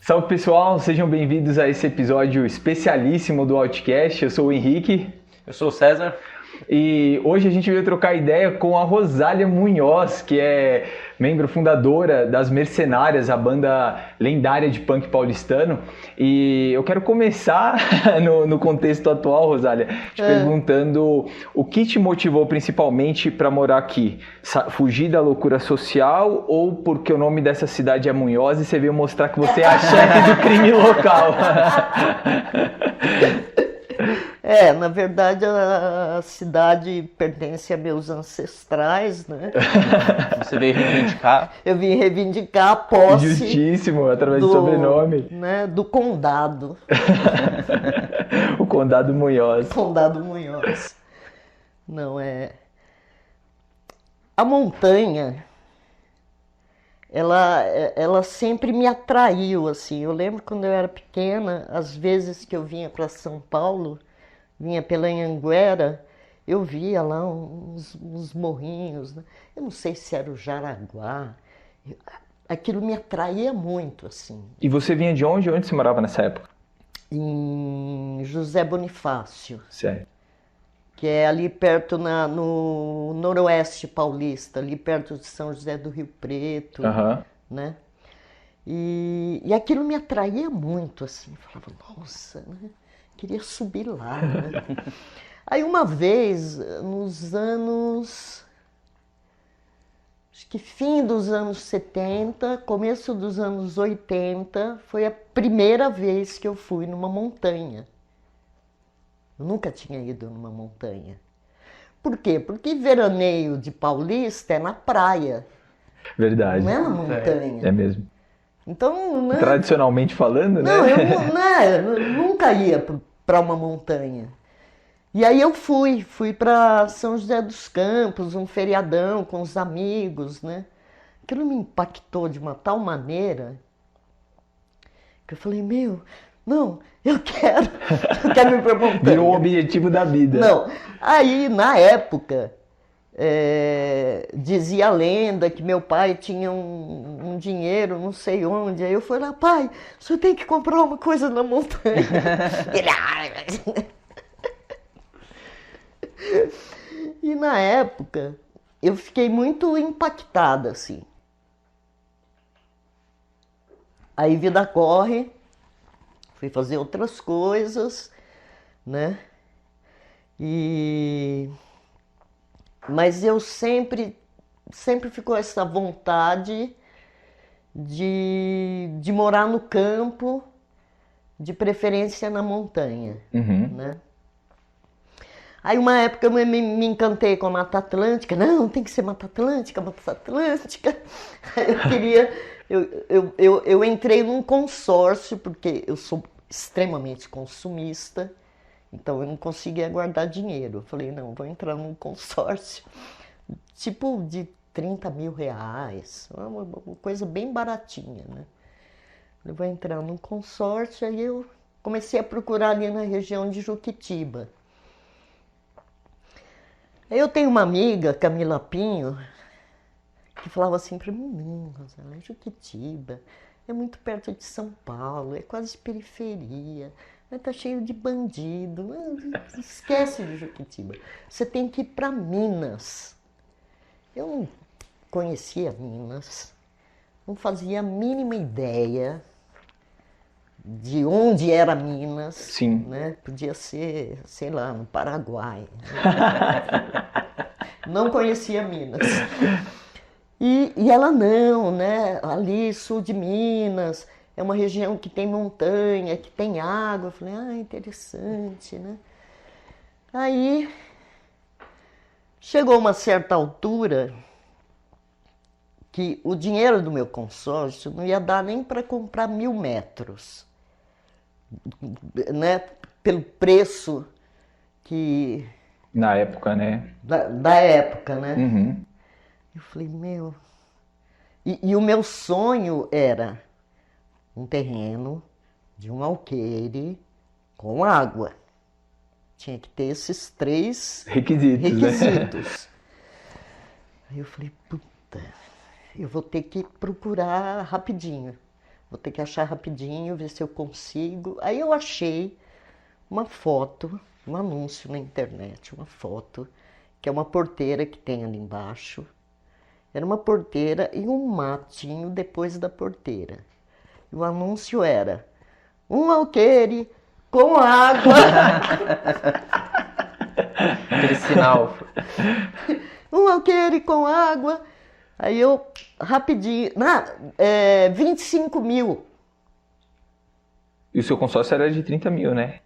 Salve pessoal, sejam bem-vindos a esse episódio especialíssimo do Outcast. Eu sou o Henrique. Eu sou o César. E hoje a gente veio trocar ideia com a Rosália Munhoz, que é membro fundadora das Mercenárias, a banda lendária de punk paulistano. E eu quero começar no contexto atual, Rosália, te perguntando o que te motivou principalmente para morar aqui? Fugir da loucura social ou porque o nome dessa cidade é Munhoz e você veio mostrar que você é a chefe do crime local? Na verdade a cidade pertence a meus ancestrais, né? Você veio reivindicar? Eu vim reivindicar a posse. Justíssimo, através do sobrenome. Né, do condado. O Condado Munhoz. Condado Munhoz. Não é. A montanha, ela sempre me atraiu, assim. Eu lembro quando eu era pequena, às vezes que eu vinha para São Paulo, vinha pela Anhanguera, eu via lá uns morrinhos, né? Eu não sei se era o Jaraguá. Aquilo me atraía muito, assim. E você vinha de onde? Onde você morava nessa época? Em José Bonifácio. Certo. Que é ali perto no noroeste paulista, ali perto de São José do Rio Preto, né? E aquilo me atraía muito, assim. Eu falava, nossa, né? Queria subir lá, né? Aí uma vez, nos anos... Acho que fim dos anos 70, começo dos anos 80, foi a primeira vez que eu fui numa montanha. Eu nunca tinha ido numa montanha. Por quê? Porque veraneio de paulista é na praia. Verdade. Não é na montanha. É mesmo. Então, né? Tradicionalmente falando, não, né? Eu nunca ia para uma montanha. E aí eu fui para São José dos Campos, um feriadão com os amigos, né? Aquilo me impactou de uma tal maneira que eu falei, não, eu quero ir para montanha. Virou o objetivo da vida. Não, aí na época dizia a lenda que meu pai tinha um dinheiro, não sei onde. Aí eu falei, pai, o senhor tem que comprar uma coisa na montanha. Ele, E na época eu fiquei muito impactada, assim. Aí vida corre, fui fazer outras coisas, né? Mas eu sempre ficou essa vontade de morar no campo, de preferência na montanha, né? Aí uma época eu me encantei com a Mata Atlântica. Não, tem que ser Mata Atlântica, Mata Atlântica. Eu entrei num consórcio, porque eu sou extremamente consumista, então eu não conseguia guardar dinheiro. Eu falei, não, vou entrar num consórcio, tipo de 30 mil reais, uma coisa bem baratinha, né? Eu vou entrar num consórcio, aí eu comecei a procurar ali na região de Juquitiba. Aí eu tenho uma amiga, Camila Pinho, que falava assim para mim, Rosana, Juquitiba é muito perto de São Paulo, é quase periferia, tá cheio de bandido, esquece de Juquitiba, você tem que ir para Minas. Eu não conhecia Minas, não fazia a mínima ideia de onde era Minas. Sim. Né? Podia ser, sei lá, no Paraguai. Não conhecia Minas. E ela não, né? Ali, sul de Minas, é uma região que tem montanha, que tem água. Eu falei, interessante, né? Aí, chegou uma certa altura que o dinheiro do meu consórcio não ia dar nem para comprar 1000 metros. Né, pelo preço que... Na época, né? Da época, né? Uhum. Eu falei, E o meu sonho era um terreno de um alqueire com água. Tinha que ter esses 3 requisitos. Aí eu falei, puta, eu vou ter que procurar rapidinho. vou ter que achar rapidinho, ver se eu consigo. Aí eu achei uma foto, um anúncio na internet, uma foto, que é uma porteira que tem ali embaixo. Era uma porteira e um matinho depois da porteira. E o anúncio era um alqueire com água. Aquele sinal. Um alqueire com água. Aí eu, rapidinho, 25 mil. E o seu consórcio era de 30 mil, né?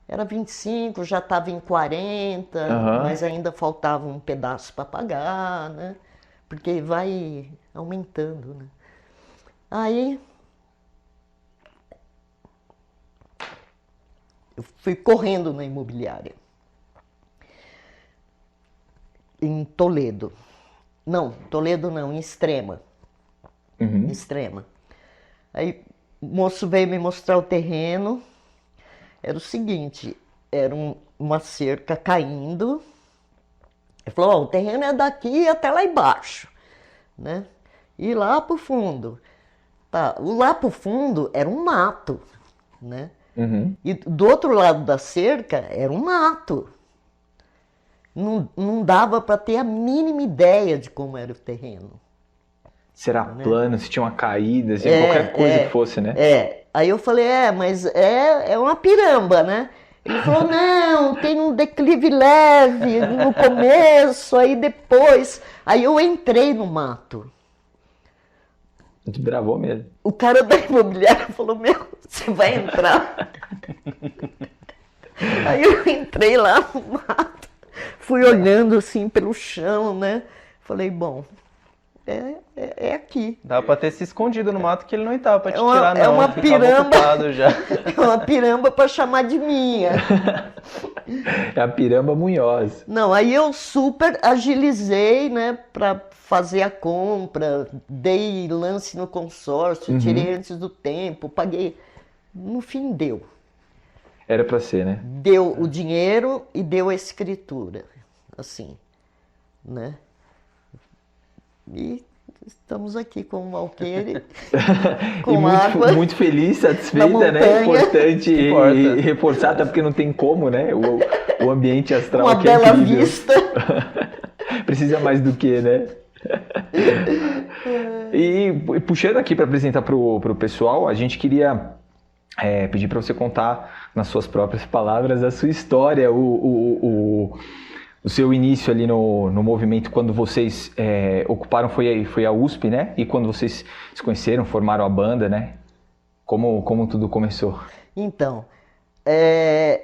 Era 25, já estava em 40, Aham. mas ainda faltava um pedaço para pagar, né? Porque vai aumentando, né? Aí eu fui correndo na imobiliária em Toledo. Não, Toledo não, em Extrema. Uhum. Extrema. Aí o moço veio me mostrar o terreno. Era o seguinte, era uma cerca caindo. Ele falou, ó, o terreno é daqui até lá embaixo, né? E lá pro fundo. Tá, o lá pro fundo era um mato, né? Uhum. E do outro lado da cerca era um mato. Não dava para ter a mínima ideia de como era o terreno. Se era plano, se tinha uma caída, se qualquer coisa que fosse, né? Aí eu falei, mas é uma piramba, né? Ele falou, não, tem um declive leve no começo, aí depois. Aí eu entrei no mato. Tu bravou mesmo. O cara da imobiliária falou, meu, você vai entrar? Aí eu entrei lá no mato, fui olhando assim pelo chão, né? Falei, bom, é aqui. Dava pra ter se escondido no mato que ele não estava pra te uma- tirar, não. é uma Ficava piramba. ocupado já. É uma piramba para chamar de minha. É a Piramba Munhoz. Não, aí eu super agilizei, né, para fazer a compra, dei lance no consórcio, tirei antes do tempo, paguei. No fim deu. Era pra ser, né? Deu o dinheiro e deu a escritura, assim, né? E estamos aqui com o alqueire, com E muito, água. muito feliz, satisfeita, na né? montanha. Importante Importa. reforçar, até porque não tem como, né? O ambiente astral Uma aqui é bela incrível. vista. Precisa mais do que, né? E puxando aqui para apresentar pro pessoal, a gente queria pedir para você contar nas suas próprias palavras a sua história, o seu início ali no movimento, quando vocês ocuparam, foi a USP, né? E quando vocês se conheceram, formaram a banda, né? Como tudo começou? Então,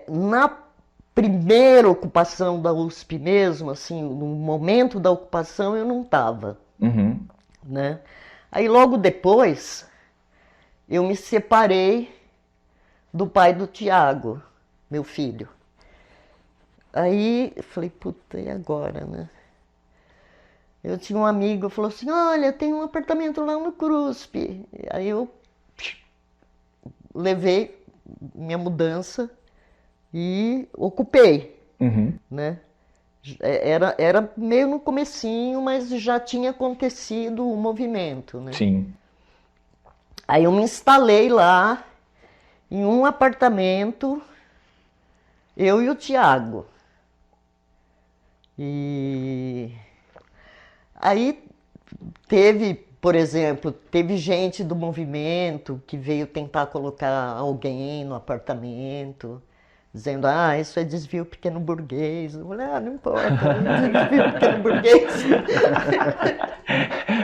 na primeira ocupação da USP mesmo, assim, no momento da ocupação eu não estava, Uhum. né? Aí logo depois eu me separei do pai do Tiago, meu filho. Aí eu falei, puta, e agora, né? Eu tinha um amigo que falou assim, olha, tem um apartamento lá no CRUSP. Aí eu levei minha mudança e ocupei, Uhum. né? Era meio no comecinho, mas já tinha acontecido o movimento, né? Sim. Aí eu me instalei lá em um apartamento, eu e o Tiago. E aí teve, por exemplo, teve gente do movimento que veio tentar colocar alguém no apartamento, dizendo, isso é desvio pequeno burguês. Eu falei, não importa, é desvio pequeno burguês.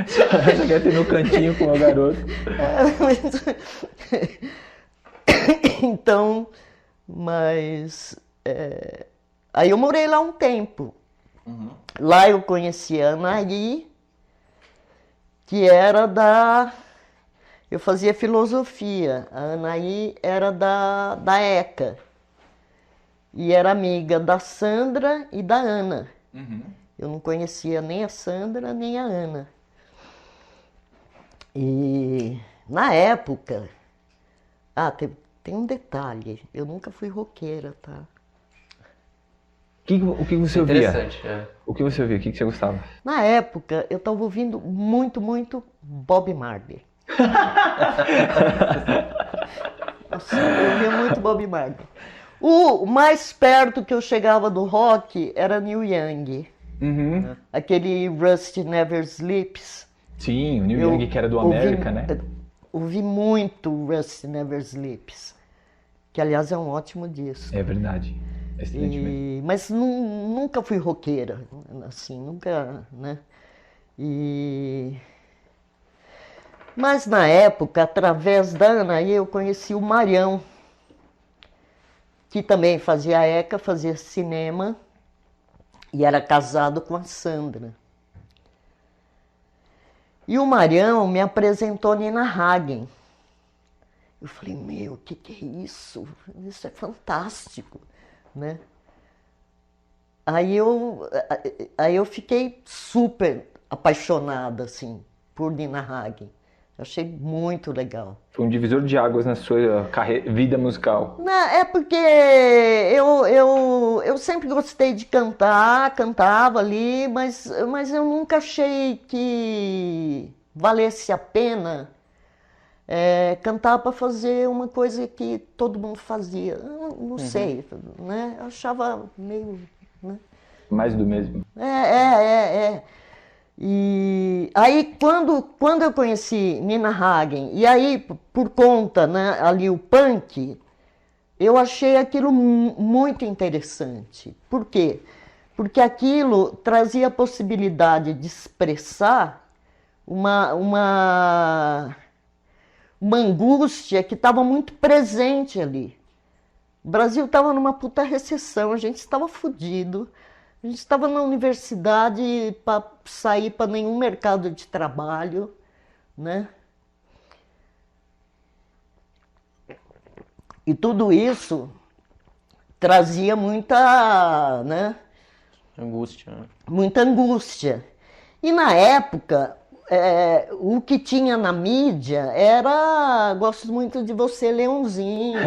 Você quer ter meu cantinho com o meu garoto. Então, aí eu morei lá um tempo. Lá eu conheci a Anaí, que era eu fazia filosofia. A Anaí era da ECA. E era amiga da Sandra e da Ana. Eu não conhecia nem a Sandra nem a Ana. E na época... tem um detalhe. Eu nunca fui roqueira, tá? O que você ouvia? Interessante, é. O que você ouvia? O que você gostava? Na época, eu estava ouvindo muito, muito Bob Marley. Nossa, eu ouvia muito Bob Marley. O mais perto que eu chegava do rock era Neil Young. Uhum. Aquele Rusty Never Sleeps. Sim, o Neil Eu Young, que era do ouvi- América, né? Ouvi muito Rusty Never Sleeps. Que, aliás, é um ótimo disco. É verdade. Excelente mesmo. Mas nunca fui roqueira, assim, nunca, né? Mas na época, através da Anaí, eu conheci o Marião, que também fazia ECA, fazia cinema e era casado com a Sandra. E o Marião me apresentou Nina Hagen. Eu falei, meu, o que é isso? Isso é fantástico, né? Aí eu fiquei super apaixonada, assim, por Nina Hagen. Eu achei muito legal. Foi um divisor de águas na sua vida musical. É porque eu sempre gostei de cantar, cantava ali, mas eu nunca achei que valesse a pena cantar para fazer uma coisa que todo mundo fazia. Eu não sei, né? Eu achava meio... Né? Mais do mesmo. E aí, quando eu conheci Nina Hagen, e aí, por conta, né, ali o punk, eu achei aquilo muito interessante. Por quê? Porque aquilo trazia a possibilidade de expressar uma angústia que estava muito presente ali. O Brasil estava numa puta recessão, a gente estava fudido. A gente estava na universidade para sair para nenhum mercado de trabalho, né? E tudo isso trazia muita, né? Angústia. Né? Muita angústia. E na época, o que tinha na mídia era... Gosto muito de você, Leãozinho,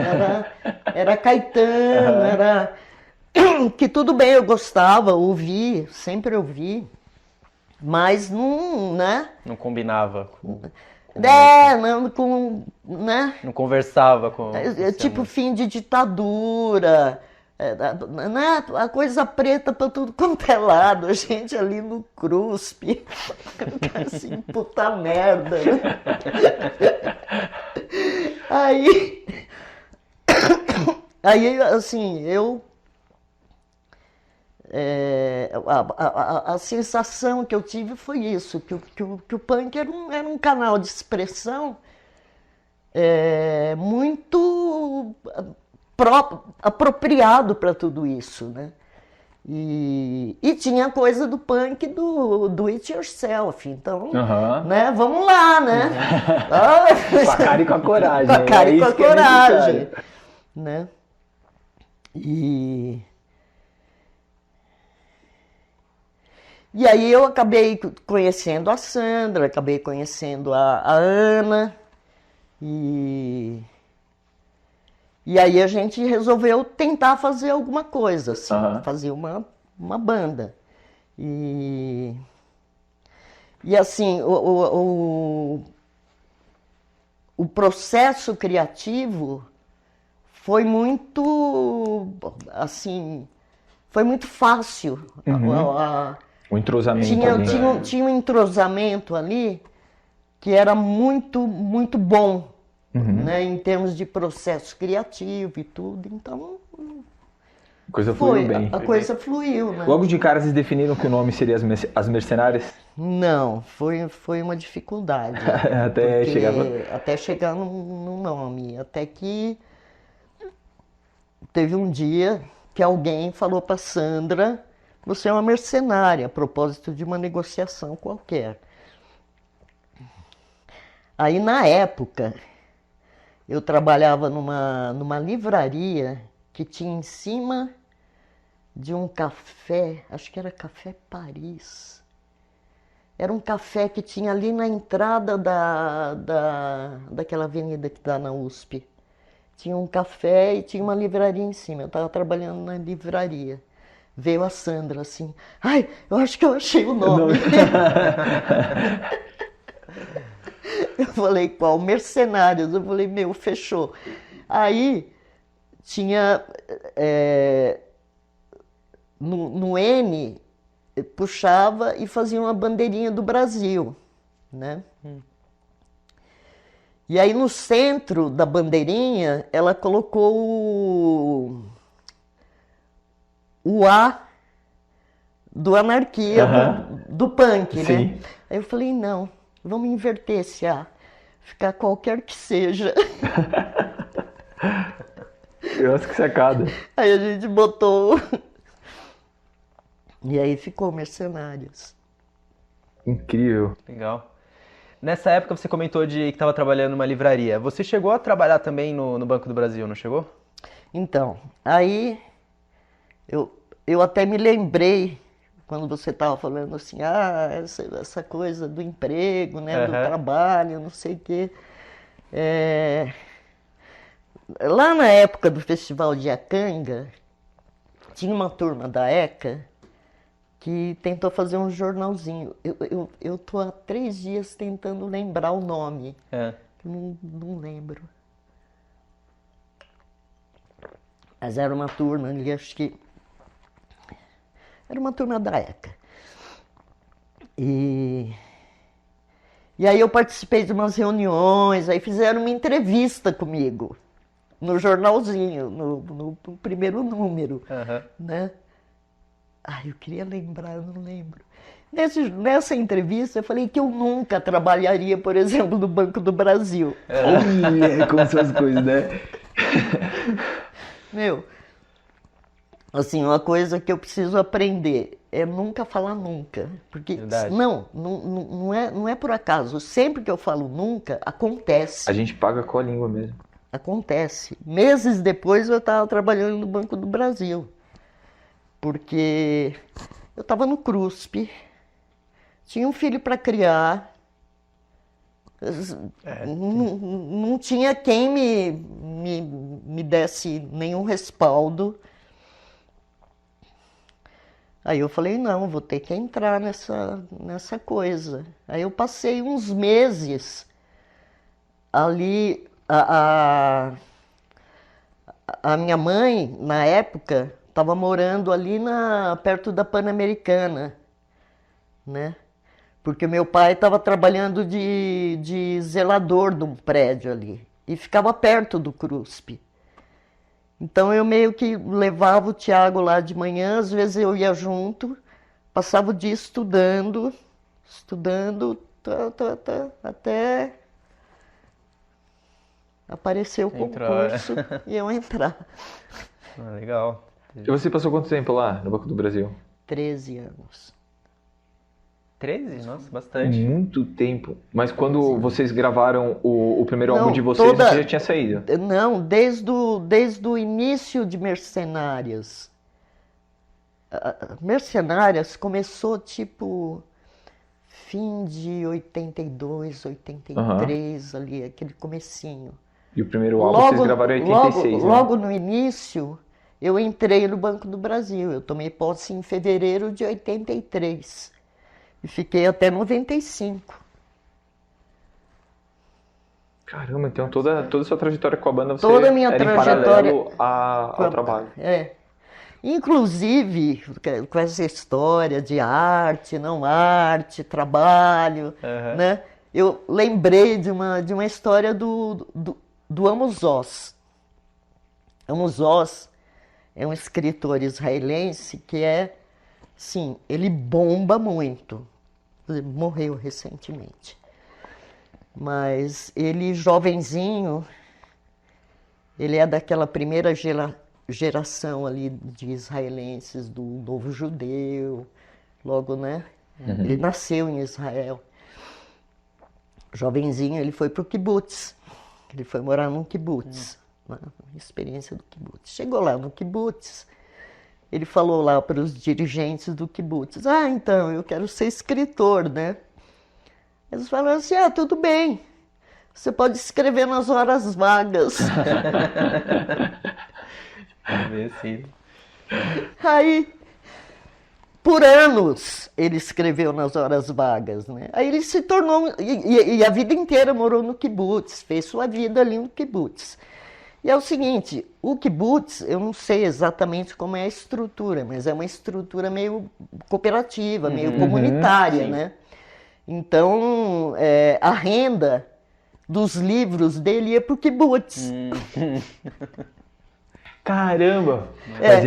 era Caetano, era... Que tudo bem, eu gostava, ouvi, sempre ouvi, mas não, né? Não combinava né? Não conversava com... Tipo fim de ditadura, né? A coisa preta pra tudo quanto é lado, a gente ali no CRUSP, assim, puta merda. Né? Aí, assim, a sensação que eu tive foi isso, que o punk era um canal de expressão muito apropriado para tudo isso, né? E tinha a coisa do punk do it yourself, então, né? Vamos lá, né? Com a cara e com a coragem. Com a cara e com a coragem, né? E aí eu acabei conhecendo a Sandra, acabei conhecendo a Ana, e aí a gente resolveu tentar fazer alguma coisa, assim, fazer uma banda. E assim, o processo criativo foi muito, assim, foi muito fácil. O entrosamento tinha um entrosamento ali que era muito, muito bom, né, em termos de processo criativo e tudo. Então, a coisa fluiu bem. A coisa fluiu, né? Logo de cara, vocês definiram que o nome seria As Mercenárias? Não, foi uma dificuldade. Até chegar no nome. Até que teve um dia que alguém falou para Sandra: você é uma mercenária, a propósito de uma negociação qualquer. Aí, na época, eu trabalhava numa livraria que tinha em cima de um café, acho que era Café Paris. Era um café que tinha ali na entrada daquela avenida que dá na USP. Tinha um café e tinha uma livraria em cima. Eu estava trabalhando na livraria. veio a Sandra assim, ai, eu acho que eu achei o nome. Eu falei, qual? Mercenários. Eu falei, meu, fechou. Aí tinha no N, puxava e fazia uma bandeirinha do Brasil, né? E aí no centro da bandeirinha, ela colocou o A do Anarquia, do punk, Sim. né? Aí eu falei, não, vamos inverter esse A, ficar qualquer que seja. Nossa, que sacada. Aí a gente botou. E aí ficou Mercenários. Incrível. Legal. Nessa época você comentou de que estava trabalhando numa livraria. Você chegou a trabalhar também no Banco do Brasil, não chegou? Então, aí eu até me lembrei, quando você estava falando assim, essa coisa do emprego, né, do trabalho, não sei o quê. Lá na época do Festival de Iacanga, tinha uma turma da ECA que tentou fazer um jornalzinho. Eu tô há 3 dias tentando lembrar o nome. Não lembro. Mas era uma turma ali, acho que... Era uma turma da ECA. E aí eu participei de umas reuniões, aí fizeram uma entrevista comigo, no jornalzinho, no primeiro número, né? Eu queria lembrar, eu não lembro. Nessa entrevista eu falei que eu nunca trabalharia, por exemplo, no Banco do Brasil. Olha como são as coisas, né? Meu, assim, uma coisa que eu preciso aprender é nunca falar nunca. Porque não é por acaso. Sempre que eu falo nunca, acontece. A gente paga com a língua mesmo. Acontece. Meses depois eu estava trabalhando no Banco do Brasil. Porque eu estava no CRUSP, tinha um filho para criar, não tinha quem me desse nenhum respaldo. Aí eu falei, não, vou ter que entrar nessa coisa. Aí eu passei uns meses ali, a minha mãe, na época, estava morando ali perto da Pan-Americana, né? Porque meu pai estava trabalhando de zelador de um prédio ali e ficava perto do CRUSP. Então eu meio que levava o Tiago lá de manhã, às vezes eu ia junto, passava o dia estudando, até aparecer o concurso e eu entrar. Legal. E você passou quanto tempo lá no Banco do Brasil? 13 anos. 13? Nossa, bastante. Muito tempo. Mas quando vocês gravaram o primeiro álbum de vocês, você já tinha saído? Não, desde o início de Mercenárias. Mercenárias começou tipo fim de 82, 83, ali, aquele comecinho. E o primeiro álbum vocês gravaram em 86, né? Logo no início, eu entrei no Banco do Brasil. Eu tomei posse em fevereiro de 83. E fiquei até 95. Caramba, então toda a sua trajetória com a banda você toda a minha era trajetória em paralelo ao trabalho. Inclusive, com essa história de arte, não arte, trabalho, né? Eu lembrei de uma história do Amos Oz. Amos Oz é um escritor israelense que sim, ele bomba muito. Ele morreu recentemente. Mas ele, jovenzinho, ele é daquela primeira geração ali de israelenses do novo judeu, logo, né? Ele nasceu em Israel. Jovenzinho, ele foi para o kibbutz. Ele foi morar num kibbutz. Uma experiência do kibbutz. Chegou lá no kibbutz, ele falou lá para os dirigentes do kibbutz, então, eu quero ser escritor, né? Eles falaram assim, tudo bem, você pode escrever nas horas vagas. Sim. Aí por anos ele escreveu nas horas vagas, né? Aí ele se tornou, e a vida inteira morou no kibutz, fez sua vida ali no kibutz. E é o seguinte, o kibutz, eu não sei exatamente como é a estrutura, mas é uma estrutura meio cooperativa, meio comunitária, sim. né? Então, a renda dos livros dele ia pro kibutz. Caramba! Mas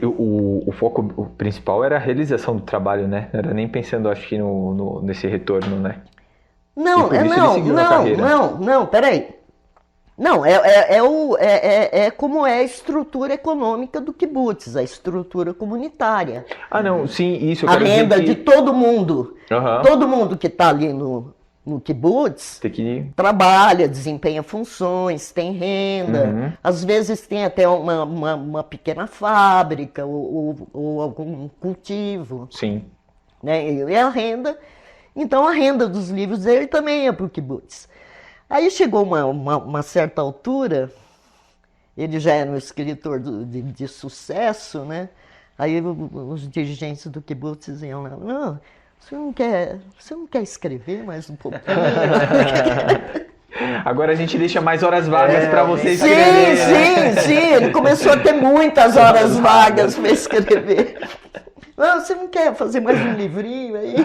o foco principal era a realização do trabalho, né? Não era nem pensando, acho que, nesse retorno, né? Não, E por isso ele seguiu na carreira. não, peraí. Não, é como é a estrutura econômica do kibutz, a estrutura comunitária. Ah, não, sim, isso eu A quero dizer renda que... de todo mundo. Aham. Todo mundo que está ali no kibutz Tem que... trabalha, desempenha funções, tem renda. Às vezes tem até uma pequena fábrica ou algum cultivo. Sim. Né? E a renda... Então a renda dos livros dele também é para o kibutz. Aí chegou uma certa altura, ele já era um escritor de sucesso, né? Aí os dirigentes do kibutz diziam, não, você não quer escrever mais um pouquinho? Agora a gente deixa mais horas vagas para você Sim, escrever. sim, ele começou a ter muitas horas vagas para escrever. Não, você não quer fazer mais um livrinho aí?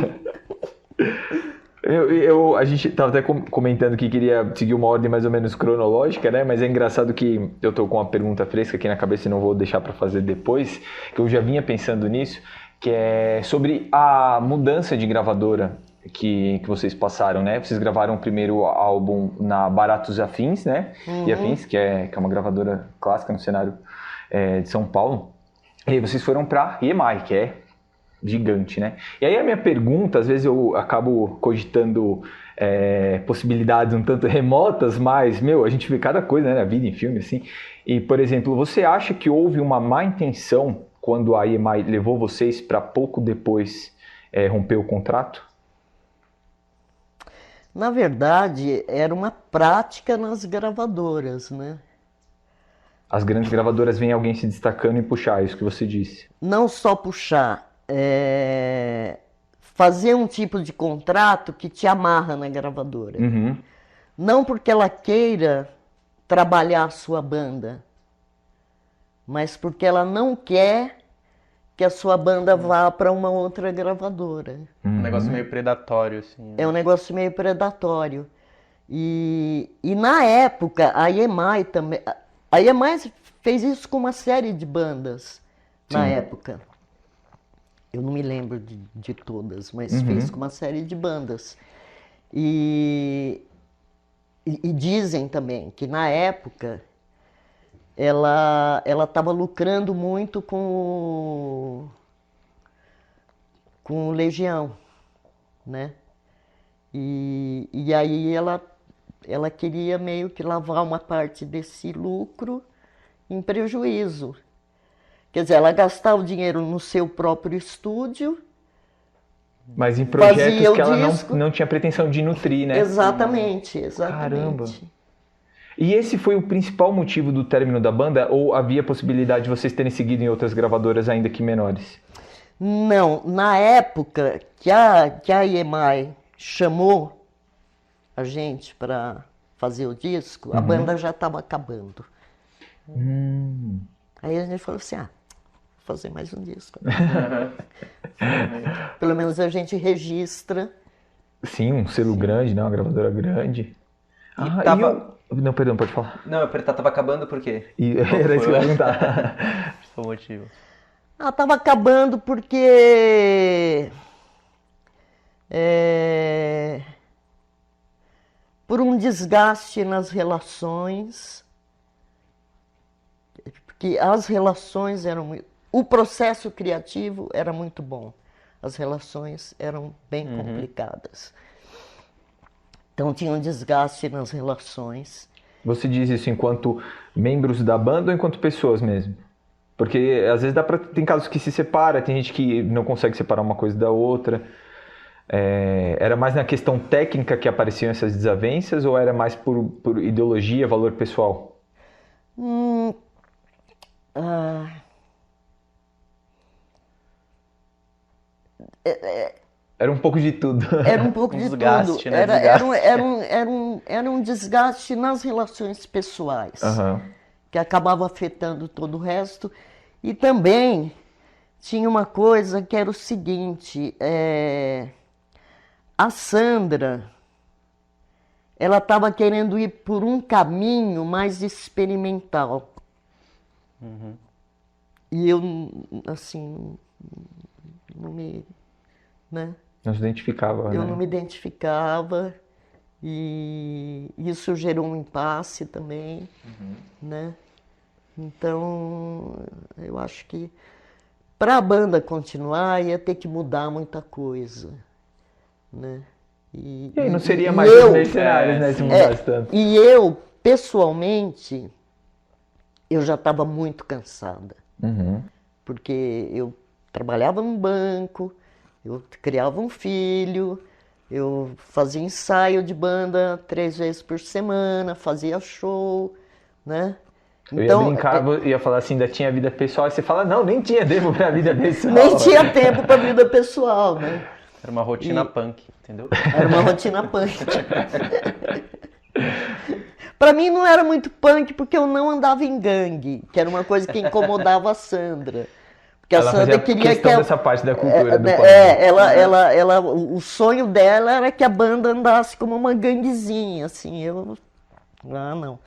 A gente estava até comentando que queria seguir uma ordem mais ou menos cronológica, né? Mas é engraçado que eu estou com uma pergunta fresca aqui na cabeça e não vou deixar para fazer depois, que eu já vinha pensando nisso, que é sobre a mudança de gravadora que vocês passaram, né? Vocês gravaram o primeiro álbum na Baratos Afins, né? E Afins, que é uma gravadora clássica no cenário de São Paulo. E aí vocês foram para EMI, que é gigante, né? E aí a minha pergunta, às vezes eu acabo cogitando possibilidades um tanto remotas, mas, a gente vê cada coisa, né, na vida, em filme, assim. E, por exemplo, você acha que houve uma má intenção quando a EMI levou vocês para pouco depois romper o contrato? Na verdade, era uma prática nas gravadoras, né? As grandes gravadoras veem alguém se destacando e puxar, isso que você disse. Não só puxar, fazer um tipo de contrato que te amarra na gravadora. Não porque ela queira trabalhar a sua banda, mas porque ela não quer que a sua banda vá para uma outra gravadora. Um negócio meio predatório, assim. Né? É um negócio meio predatório. E na época, a EMI também... A EMI fez isso com uma série de bandas, na época. Eu não me lembro de todas, mas fez com uma série de bandas. E dizem também que na época ela estava lucrando muito com o Legião, né? E aí ela queria meio que lavar uma parte desse lucro em prejuízo. Quer dizer, ela gastava o dinheiro no seu próprio estúdio. Mas em projetos fazia que ela disco. não tinha pretensão de nutrir, né? Exatamente. Caramba. E esse foi o principal motivo do término da banda? Ou havia possibilidade de vocês terem seguido em outras gravadoras ainda que menores? Não, na época que a EMI chamou a gente para fazer o disco, a banda já estava acabando. Aí a gente falou assim, vou fazer mais um disco. Pelo menos a gente registra. Sim, um selo grande, né? Uma gravadora grande. Não, perdão, pode falar. Não, eu perguntar, tava acabando por quê? Era isso que eu ia perguntar. Qual foi o motivo? Tava acabando porque... por um desgaste nas relações, porque as relações eram... O processo criativo era muito bom, as relações eram bem complicadas. Então tinha um desgaste nas relações. Você diz isso enquanto membros da banda ou enquanto pessoas mesmo? Porque às vezes tem casos que se separa, tem gente que não consegue separar uma coisa da outra. Era mais na questão técnica que apareciam essas desavenças ou era mais por ideologia, valor pessoal? Era um pouco de tudo. Era um pouco Um de desgaste, tudo. né? Era um desgaste nas relações pessoais, Aham. que acabava afetando todo o resto. E também tinha uma coisa que era o seguinte, a Sandra, ela estava querendo ir por um caminho mais experimental. E eu, assim, não me... né? Não se identificava, Eu né? não me identificava e isso gerou um impasse também, né? Então, eu acho que para a banda continuar ia ter que mudar muita coisa, né? E aí não seria mais eu, os Mercenários, né? Se mudasse tanto. e eu, pessoalmente, eu já estava muito cansada. Uhum. Porque eu trabalhava num banco, eu criava um filho, eu fazia ensaio de banda 3 vezes por semana, fazia show, né? Eu ia brincar, ia falar assim, ainda tinha vida pessoal, e você fala, não, nem tinha tempo pra vida pessoal. Nem tinha tempo para vida pessoal, né? Era uma rotina punk, entendeu? Era uma rotina punk. Para mim não era muito punk porque eu não andava em gangue, que era uma coisa que incomodava a Sandra. Porque Ela a Sandra fazia queria questão que dessa parte da cultura do punk. o sonho dela era que a banda andasse como uma ganguezinha, assim, eu não.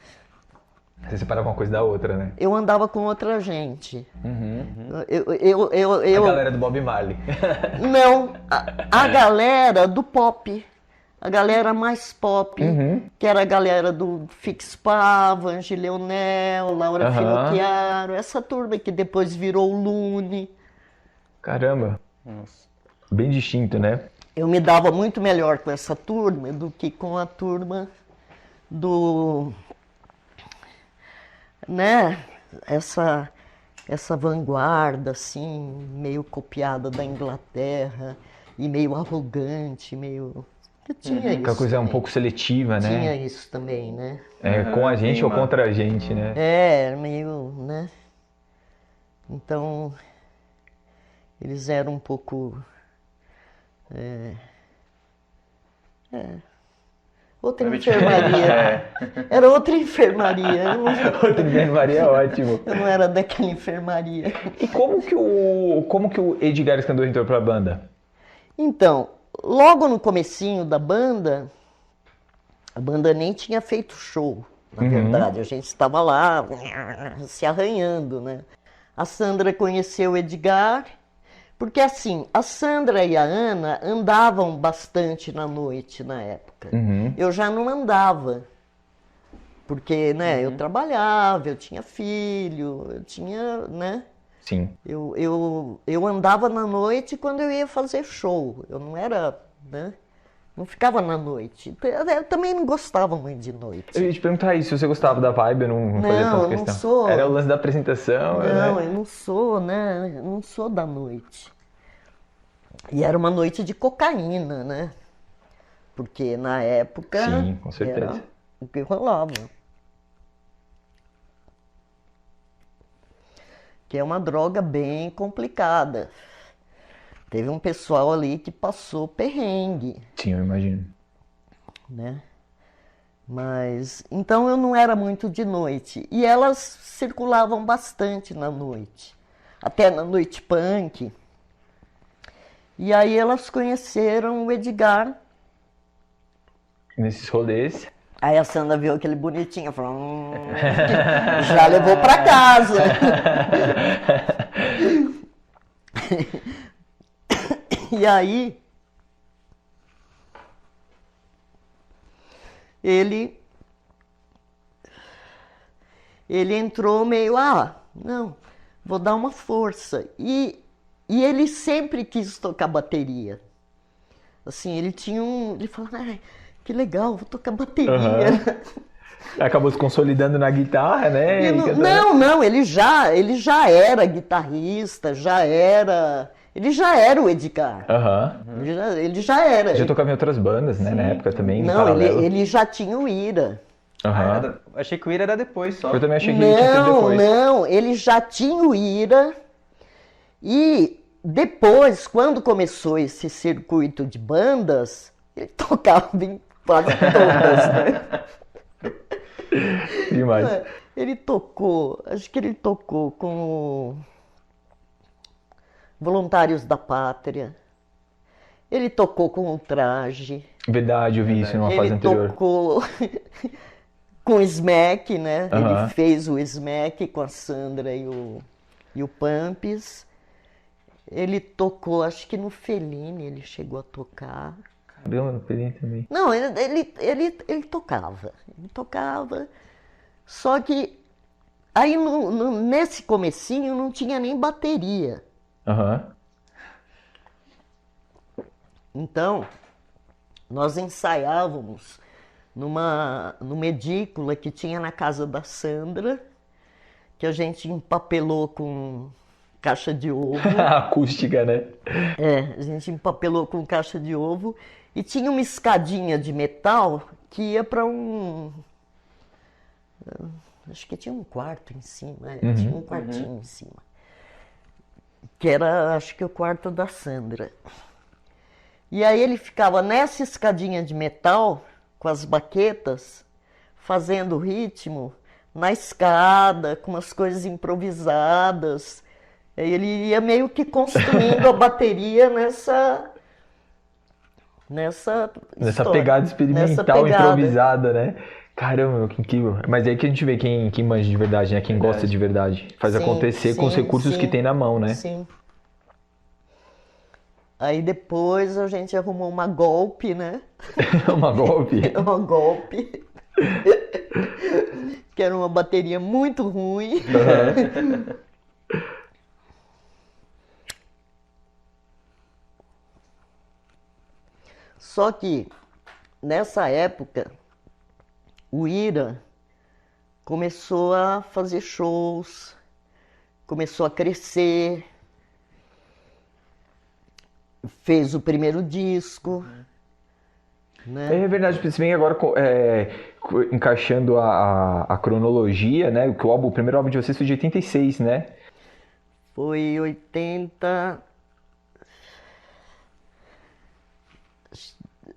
Você separava uma coisa da outra, né? Eu andava com outra gente. A galera do Bob Marley. Não, a galera do pop. A galera mais pop, que era a galera do Fix Pava, Angi Leonel, Laura Finocchiaro, essa turma que depois virou o Lune. Caramba. Nossa. Bem distinto, né? Eu me dava muito melhor com essa turma do que com a turma do... né? Essa vanguarda, assim, meio copiada da Inglaterra e meio arrogante, meio... Tinha isso Aquela coisa um também. pouco seletiva, né? Tinha isso também, né? Com a gente tem ou uma- contra a gente, né? Meio, né? Então, eles eram um pouco... outra enfermaria. Era outra enfermaria. Outra enfermaria é ótimo. Eu não era daquela enfermaria. E como que o Edgar Scandor entrou pra banda? Então, logo no comecinho da banda, a banda nem tinha feito show, na verdade. A gente estava lá se arranhando, né? A Sandra conheceu o Edgar, porque assim, a Sandra e a Ana andavam bastante na noite na época. Eu já não andava, porque, né, eu trabalhava, eu tinha filho, eu tinha, né? Sim. Eu andava na noite quando eu ia fazer show. Eu não era, né? Não ficava na noite. Eu também não gostava muito de noite. Eu ia te perguntar isso, se você gostava da vibe, eu não fazia Não, tanta eu não questão. sou. Era o lance da apresentação, Não, né? eu não sou, né? Eu não sou da noite. E era uma noite de cocaína, né? Porque na época Sim, com certeza. era o que rolava. Que é uma droga bem complicada. Teve um pessoal ali que passou perrengue, Sim, eu imagino. né? Mas então eu não era muito de noite. E elas circulavam bastante na noite, até na noite punk. E aí elas conheceram o Edgar. Nesses rolês. Aí a Sandra viu aquele bonitinho e falou: já levou pra casa. E aí ele entrou meio, não, vou dar uma força. E ele sempre quis tocar bateria. Assim, ele falava, que legal, vou tocar bateria. Acabou se consolidando na guitarra, né? Não, ele já era guitarrista, ele já era o Edgar. Ele já era. Já tocava em outras bandas, né? Na época também, em Não, paralelo. ele já tinha o Ira. Achei que o Ira era depois só. Eu também achei que ele tinha sido depois. Não, ele já tinha o Ira e depois, quando começou esse circuito de bandas, ele tocava em quase todas, né? Demais. Ele tocou, acho que ele tocou com o Voluntários da Pátria, ele tocou com o Traje, Verdade, eu vi isso numa fase ele anterior. tocou com o Smack, né? Aham. Ele fez o Smack com a Sandra e o Pumps. Ele tocou, acho que no Fellini ele chegou a tocar. Caramba, no Perim também. Não, ele tocava. Ele tocava. Só que aí nesse comecinho não tinha nem bateria. Aham. Então, nós ensaiávamos numa edícula que tinha na casa da Sandra, que a gente empapelou com caixa de ovo. Acústica, né? A gente empapelou com caixa de ovo e tinha uma escadinha de metal que ia para acho que tinha um quarto em cima, tinha um quartinho em cima. Que era, acho que o quarto da Sandra. E aí ele ficava nessa escadinha de metal, com as baquetas, fazendo ritmo, na escada, com umas coisas improvisadas. Aí ele ia meio que construindo a bateria nessa história, pegada experimental, nessa pegada. improvisada, né? Caramba, meu, que incrível. Mas é aí que a gente vê quem manja de verdade, né? Quem gosta de verdade. Faz Sim, acontecer com os sim, recursos sim. que tem na mão, né? Sim. Aí depois a gente arrumou uma golpe, né? Uma golpe. Uma golpe. Que era uma bateria muito ruim. Só que nessa época o Ira começou a fazer shows, começou a crescer, fez o primeiro disco, né? É verdade, se bem que agora encaixando a cronologia, né? O primeiro álbum de vocês foi de 86, né? Foi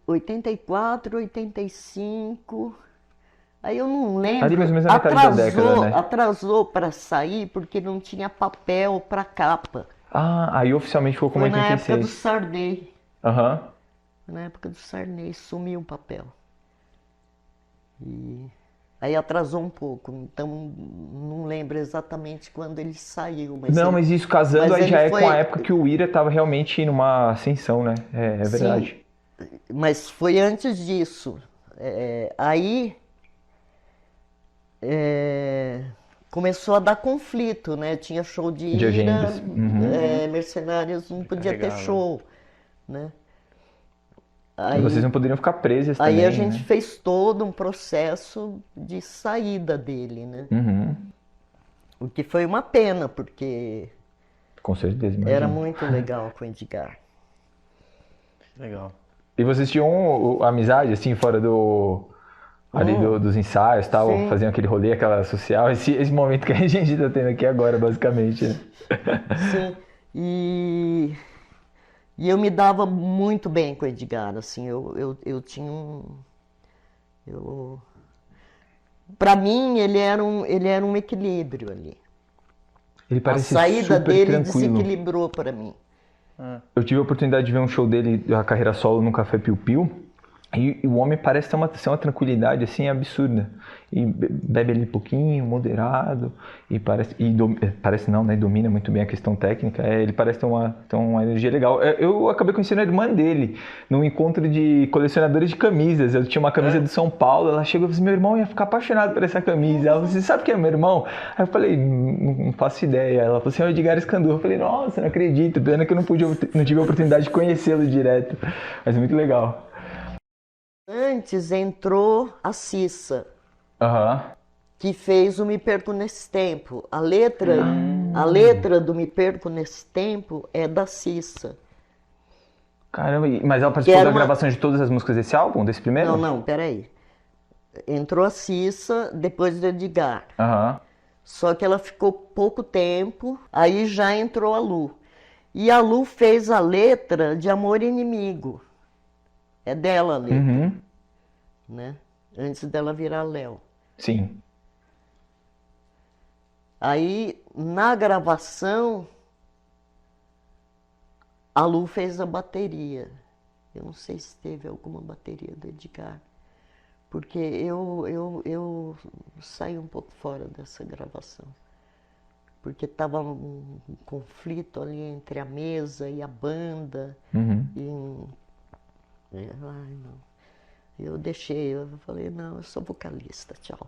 84, 85. Aí eu não lembro. Ali mais ou menos na metade da década, né? Atrasou para sair porque não tinha papel para capa. Ah, aí oficialmente ficou como Foi na época do 86. Sarney. Aham. Na época do Sarney sumiu o papel. E aí atrasou um pouco, então não lembro exatamente quando ele saiu. Não, mas isso casando aí ele já é foi- com a época que o Ira tava realmente numa ascensão, né? É verdade. Mas foi antes disso. Aí começou a dar conflito, né? Tinha show de De Ira, agendas. Uhum. Mercenários não podia ter Carregava. show, né? E Aí, vocês não poderiam ficar presas aí também, a gente né? fez todo um processo de saída dele, né? Uhum. O que foi uma pena, porque Com certeza, imagino. era muito legal com o Edgar. Legal. E vocês tinham amizade, assim, fora dos ensaios e tal? Sim. Faziam aquele rolê, aquela social? Esse momento que a gente tá tendo aqui agora, basicamente, né? Sim, e eu me dava muito bem com o Edgar, assim, eu tinha para mim ele era um equilíbrio ali. Ele A parece saída super dele tranquilo. desequilibrou para mim. Eu tive a oportunidade de ver um show dele, a carreira solo, no Café Piu Piu. E o homem parece ter uma tranquilidade assim absurda. E bebe ali pouquinho, moderado. E parece não, né? Domina muito bem a questão técnica. Ele parece ter uma energia legal. Eu acabei conhecendo a irmã dele num encontro de colecionadores de camisas. Eu tinha uma camisa do São Paulo. Ela chegou e falou assim: meu irmão ia ficar apaixonado por essa camisa. Ela falou: você sabe quem é meu irmão? Aí eu falei: não faço ideia. Ela falou assim: é o Edgar Escandurra. Eu falei: nossa, não acredito. Pena que eu não tive a oportunidade de conhecê-lo direto. Mas é muito legal. Antes entrou a Cissa, Aham. que fez o Me Perco Nesse Tempo. A letra do Me Perco Nesse Tempo é da Cissa. Caramba, mas ela participou era da uma- gravação de todas as músicas desse álbum, desse primeiro? Não, peraí. Entrou a Cissa depois do Edgar. Aham. Só que ela ficou pouco tempo, aí já entrou a Lu. E a Lu fez a letra de Amor Inimigo. É dela a letra, Uhum. né? Antes dela virar Léo. Sim. Aí, na gravação, a Lu fez a bateria. Eu não sei se teve alguma bateria do Edgar, porque eu saí um pouco fora dessa gravação. Porque estava um conflito ali entre a mesa e a banda. Uhum. Ai, não. Eu deixei, eu falei, não, eu sou vocalista, tchau.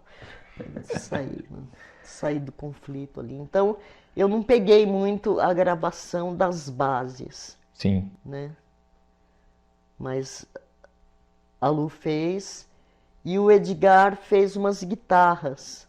Saí do conflito ali. Então, eu não peguei muito a gravação das bases, Sim. né? Mas a Lu fez e o Edgar fez umas guitarras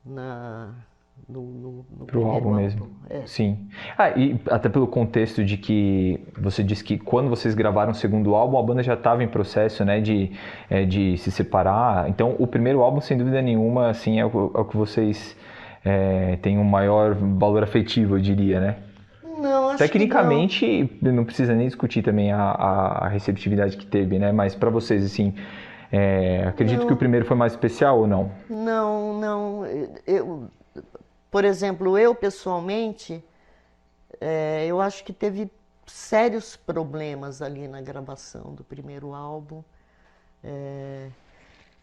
no Pro primeiro álbum mesmo. É. Sim. E até pelo contexto de que você disse que quando vocês gravaram o segundo álbum, a banda já estava em processo, né, de se separar. Então, o primeiro álbum, sem dúvida nenhuma, assim, é o que vocês têm um maior valor afetivo, eu diria, né? Não, acho Tecnicamente, não precisa nem discutir também a receptividade que teve, né? Mas para vocês, assim, acredito que o primeiro foi mais especial ou não? Não. Por exemplo, eu pessoalmente, eu acho que teve sérios problemas ali na gravação do primeiro álbum.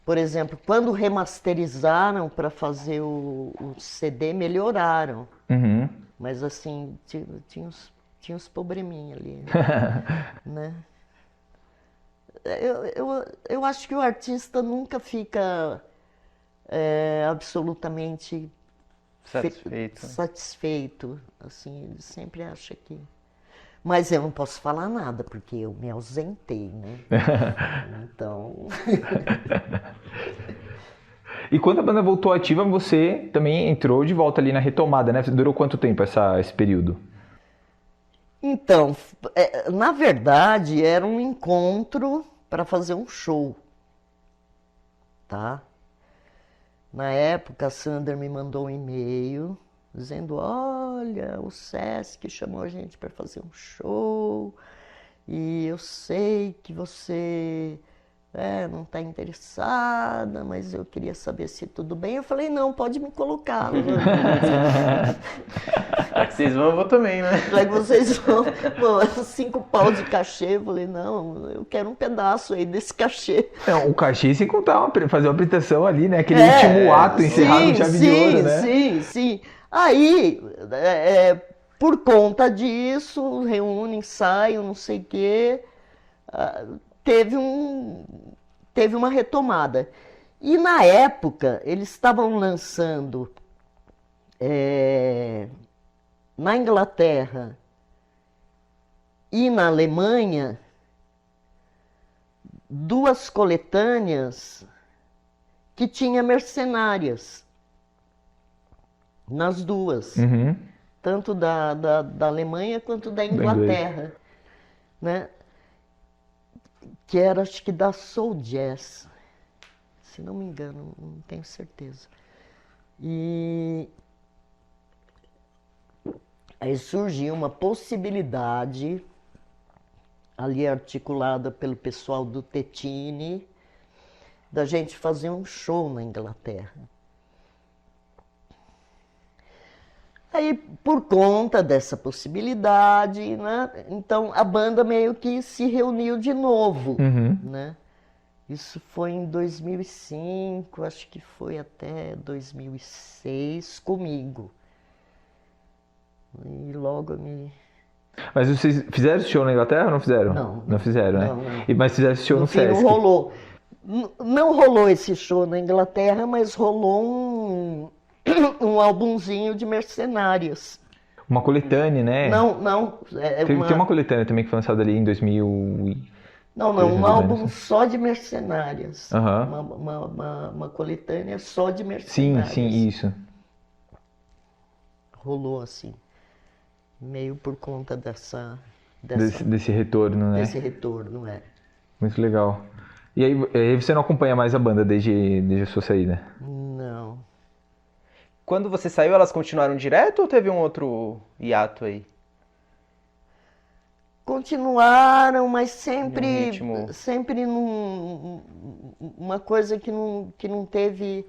Por exemplo, quando remasterizaram para fazer o CD, melhoraram. Uhum. Mas assim, tinha uns probleminha ali, né? Eu acho que o artista nunca fica absolutamente satisfeito. Assim, ele sempre acha que... Mas eu não posso falar nada, porque eu me ausentei, né? Então... E quando a banda voltou ativa, você também entrou de volta ali na retomada, né? Durou quanto tempo esse período? Então, na verdade, era um encontro para fazer um show, tá? Na época, a Sandra me mandou um e-mail dizendo, olha, o Sesc chamou a gente para fazer um show e eu sei que você não está interessada, mas eu queria saber se tudo bem. Eu falei, não, pode me colocar. Já que vocês vão, eu vou também, né? Já que vocês vão, 5 pau de cachê. Eu falei, não, eu quero um pedaço aí desse cachê. Não, o cachê sem contar, fazer uma apresentação ali, né? Aquele último ato encerrado com chave de ouro, né? Sim. Aí, por conta disso, reúne, ensaio, não sei o quê, teve uma retomada. E na época, eles estavam lançando na Inglaterra e na Alemanha 2 coletâneas que tinha mercenárias nas duas, tanto da Alemanha quanto da Inglaterra, né? Que era, acho que da Soul Jazz, se não me engano, não tenho certeza. E aí surgiu uma possibilidade, ali articulada pelo pessoal do Tetini, da gente fazer um show na Inglaterra. Aí, por conta dessa possibilidade, né, então a banda meio que se reuniu de novo, né? Isso foi em 2005, acho que foi até 2006 comigo. E logo eu me... Mas vocês fizeram esse show na Inglaterra ou não fizeram? Não fizeram, né? Não. Mas fizeram esse show no Sesc. Não rolou. Não rolou esse show na Inglaterra, mas rolou um álbumzinho de mercenárias. Uma coletânea, né? Não. Tem uma coletânea também que foi lançada ali em 2000. Não, um álbum só de mercenárias. Uhum. Uma coletânea só de mercenárias. Sim, isso. Rolou assim, meio por conta desse retorno, né? Desse retorno, Muito legal. E aí você não acompanha mais a banda desde a sua saída? Não. Quando você saiu, elas continuaram direto ou teve um outro hiato aí? Continuaram, mas Num ritmo. sempre uma coisa que não teve.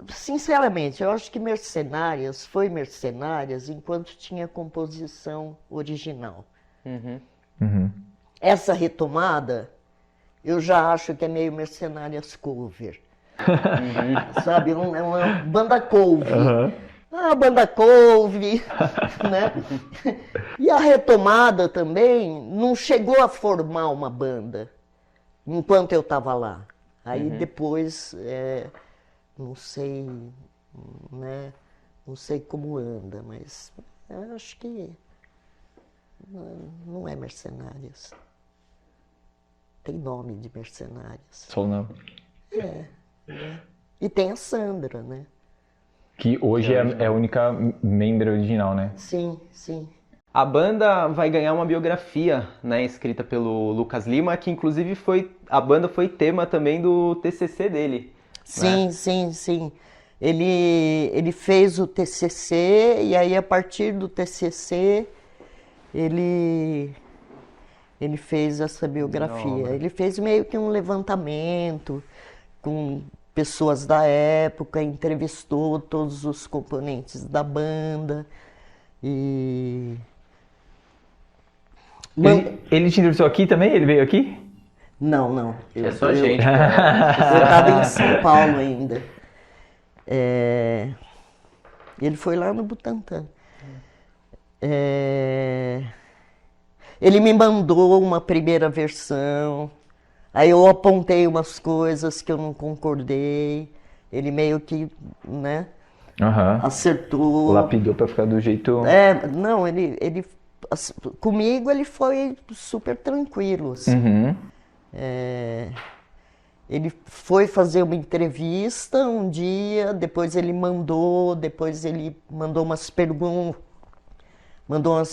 Sinceramente, eu acho que Mercenárias foi Mercenárias enquanto tinha composição original. Uhum. Essa retomada, eu já acho que é meio Mercenárias cover. Sabe? É uma banda cover. A banda couve, né? E a retomada também não chegou a formar uma banda enquanto eu estava lá. Aí depois, não sei, né? Não sei como anda, mas eu acho que não é Mercenárias. Tem nome de Mercenárias. Só não. E tem a Sandra, né? Que hoje é a única membro original, né? Sim, sim. A banda vai ganhar uma biografia, né, escrita pelo Lucas Lima, que inclusive a banda foi tema também do TCC dele. Sim, né? sim. Ele fez o TCC e aí a partir do TCC ele fez essa biografia. Ele fez meio que um levantamento com pessoas da época, entrevistou todos os componentes da banda e Ele te entrevistou aqui também? Ele veio aqui? Não. É só a gente. Eu estava em São Paulo ainda. Ele foi lá no Butantã. Ele me mandou uma primeira versão, aí eu apontei umas coisas que eu não concordei. Ele meio que, né, acertou. Lapidou pra ficar do jeito... Não, comigo ele foi super tranquilo, assim. Ele foi fazer uma entrevista um dia, depois ele mandou umas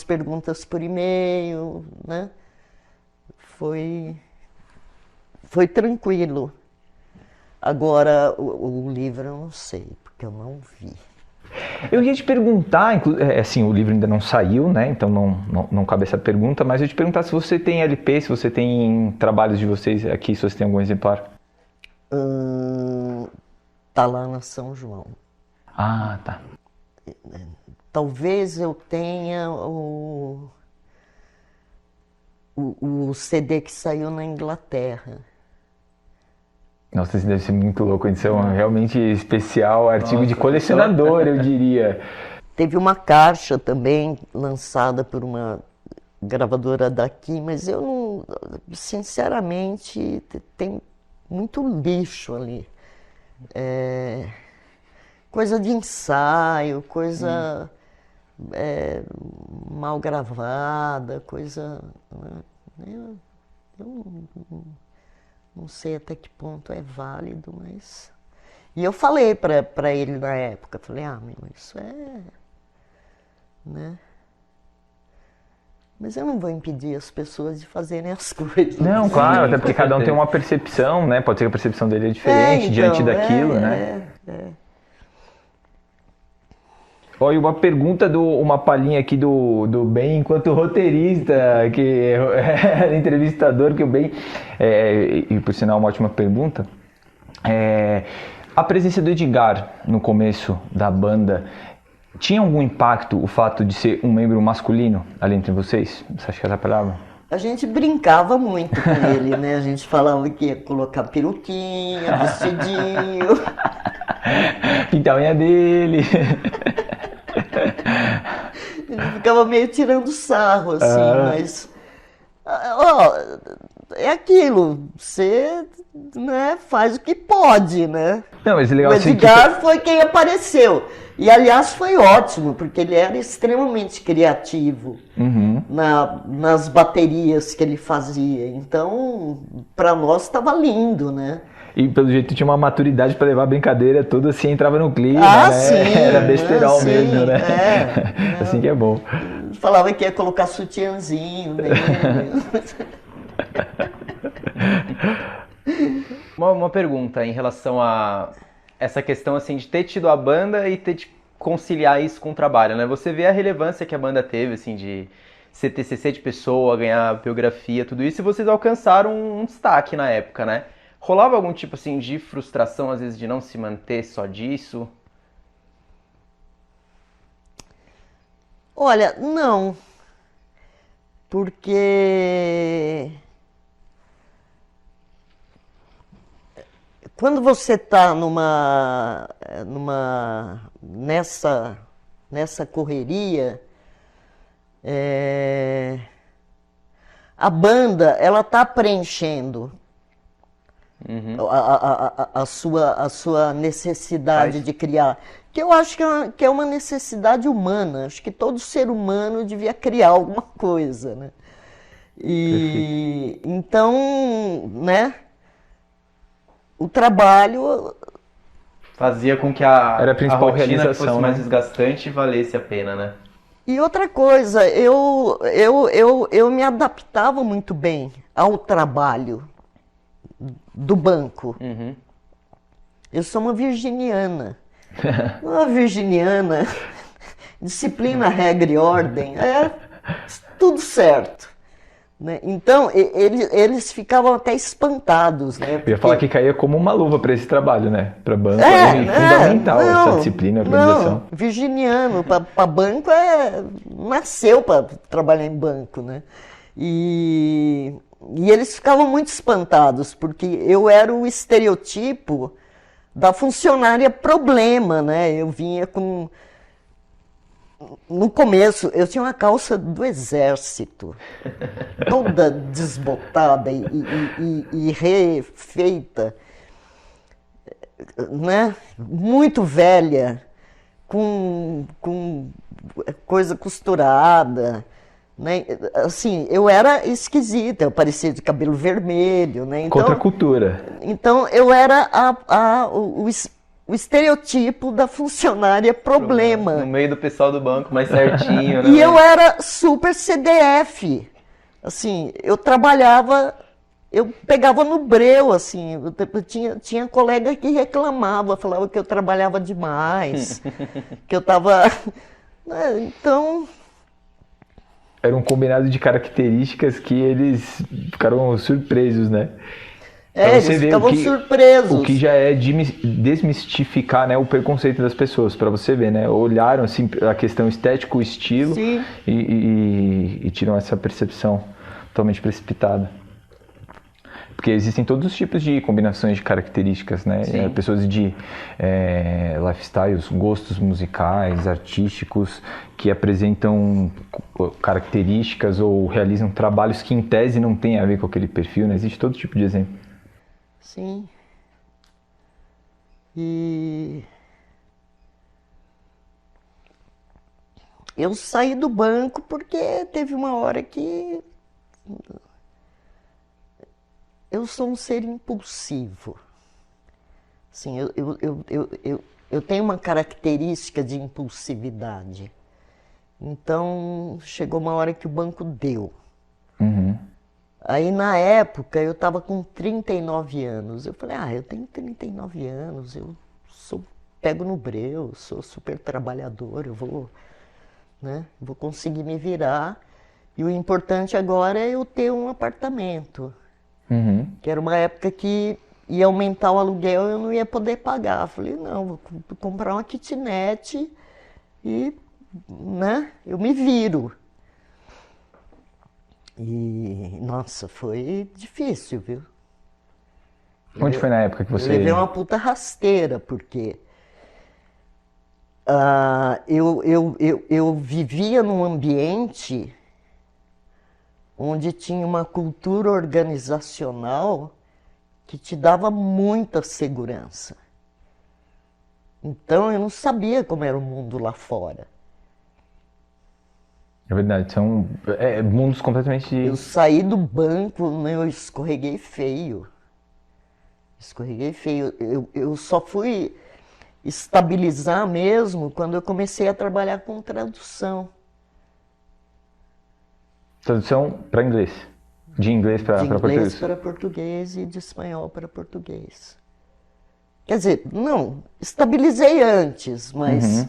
perguntas por e-mail, né? Foi tranquilo. Agora, o livro eu não sei, porque eu não vi. Eu ia te perguntar, assim, o livro ainda não saiu, né? Então não cabe essa pergunta, mas eu ia te perguntar se você tem LP, se você tem trabalhos de vocês aqui, se você tem algum exemplar. Tá lá na São João. Ah, tá. Talvez eu tenha o CD que saiu na Inglaterra. Nossa, isso deve ser muito louco, isso é um realmente especial, artigo de colecionador, eu diria. Teve uma caixa também lançada por uma gravadora daqui, mas eu não, sinceramente, tem muito lixo ali. Coisa de ensaio, coisa mal gravada, coisa... Eu não sei até que ponto é válido, mas... E eu falei pra ele na época, falei, isso é... né? Mas eu não vou impedir as pessoas de fazerem as coisas. Não, claro, até porque cada um tem uma percepção, né? Pode ser que a percepção dele é diferente diante daquilo, né? Olha, uma pergunta, uma palhinha aqui do Ben, enquanto roteirista, que é entrevistador, que o Ben, e por sinal uma ótima pergunta, a presença do Edgar no começo da banda, tinha algum impacto o fato de ser um membro masculino ali entre vocês? Você acha que atrapalhava? A gente brincava muito com ele, né? A gente falava que ia colocar peruquinha, vestidinho. Pintar a unha dele. Ele ficava meio tirando sarro, assim, mas... é aquilo, você, né, faz o que pode, né? Não, mas é legal. O Edgar foi quem apareceu. E, aliás, foi ótimo, porque ele era extremamente criativo nas baterias que ele fazia. Então, para nós, estava lindo, né? E, pelo jeito, tinha uma maturidade para levar a brincadeira toda assim, entrava no clima, né? Sim, era besterol mesmo, né? Assim que é bom. Falava que ia colocar sutiãzinho nele. Uma pergunta em relação a essa questão assim de ter tido a banda e ter de conciliar isso com o trabalho, né? Você vê a relevância que a banda teve, assim, de ser TCC de pessoa, ganhar biografia, tudo isso, e vocês alcançaram um destaque na época, né? Rolava algum tipo assim de frustração, às vezes, de não se manter só disso? Olha, não, porque quando você está nessa correria, a banda ela está preenchendo a sua necessidade de criar, que eu acho que é uma necessidade humana. Acho que todo ser humano devia criar alguma coisa, né? E então, né? O trabalho fazia com que Era a a principal rotina realização, fosse mais né? desgastante e valesse a pena, né? e outra coisa, eu me adaptava muito bem ao trabalho do banco. Eu sou uma virginiana. Uma virginiana, disciplina, regra e ordem, tudo certo. Né? Então, eles ficavam até espantados. Né? Eu ia falar que caía como uma luva para esse trabalho, né? Para banco fundamental essa disciplina, organização. Não, virginiano, para banco nasceu para trabalhar em banco, né? E eles ficavam muito espantados, porque eu era o estereotipo da funcionária problema, né? Eu vinha com... No começo, eu tinha uma calça do exército, toda desbotada e refeita, né? Muito velha, com coisa costurada, né? Assim, eu era esquisita, eu parecia de cabelo vermelho, né? Então, Contra a cultura. Então, eu era o estereotipo da funcionária problema. No meio do pessoal do banco, mais certinho, né? E eu era super CDF. Assim, eu trabalhava, eu pegava no breu, assim. Tinha colega que reclamava, falava que eu trabalhava demais, que eu tava... Então... Era um combinado de características que eles ficaram surpresos, né? Eles ficavam surpresos. O que já é desmistificar, né, o preconceito das pessoas, para você ver, né? Olharam assim, a questão estética, o estilo, e tiram essa percepção totalmente precipitada. Porque existem todos os tipos de combinações de características, né? Pessoas de lifestyles, gostos musicais, artísticos, que apresentam características ou realizam trabalhos que em tese não têm a ver com aquele perfil, né? Existe todo tipo de exemplo. Sim. E eu saí do banco porque teve uma hora que eu sou um ser impulsivo. Assim, eu tenho uma característica de impulsividade. Então, chegou uma hora que o banco deu. Aí, na época, eu estava com 39 anos. Eu falei, eu tenho 39 anos, eu pego no breu, sou super trabalhador, eu vou conseguir me virar. E o importante agora é eu ter um apartamento. Que era uma época que ia aumentar o aluguel e eu não ia poder pagar. Eu falei, não, vou comprar uma kitnet e, né, eu me viro. E, nossa, foi difícil, viu? Onde foi na época que você... Eu levei uma puta rasteira, porque eu vivia num ambiente onde tinha uma cultura organizacional que te dava muita segurança. Então eu não sabia como era o mundo lá fora. É verdade, são mundos completamente... Eu saí do banco, né, eu escorreguei feio. Escorreguei feio. Eu só fui estabilizar mesmo quando eu comecei a trabalhar com tradução. Tradução para inglês. De inglês para português. De inglês para português e de espanhol para português. Quer dizer, não, estabilizei antes, mas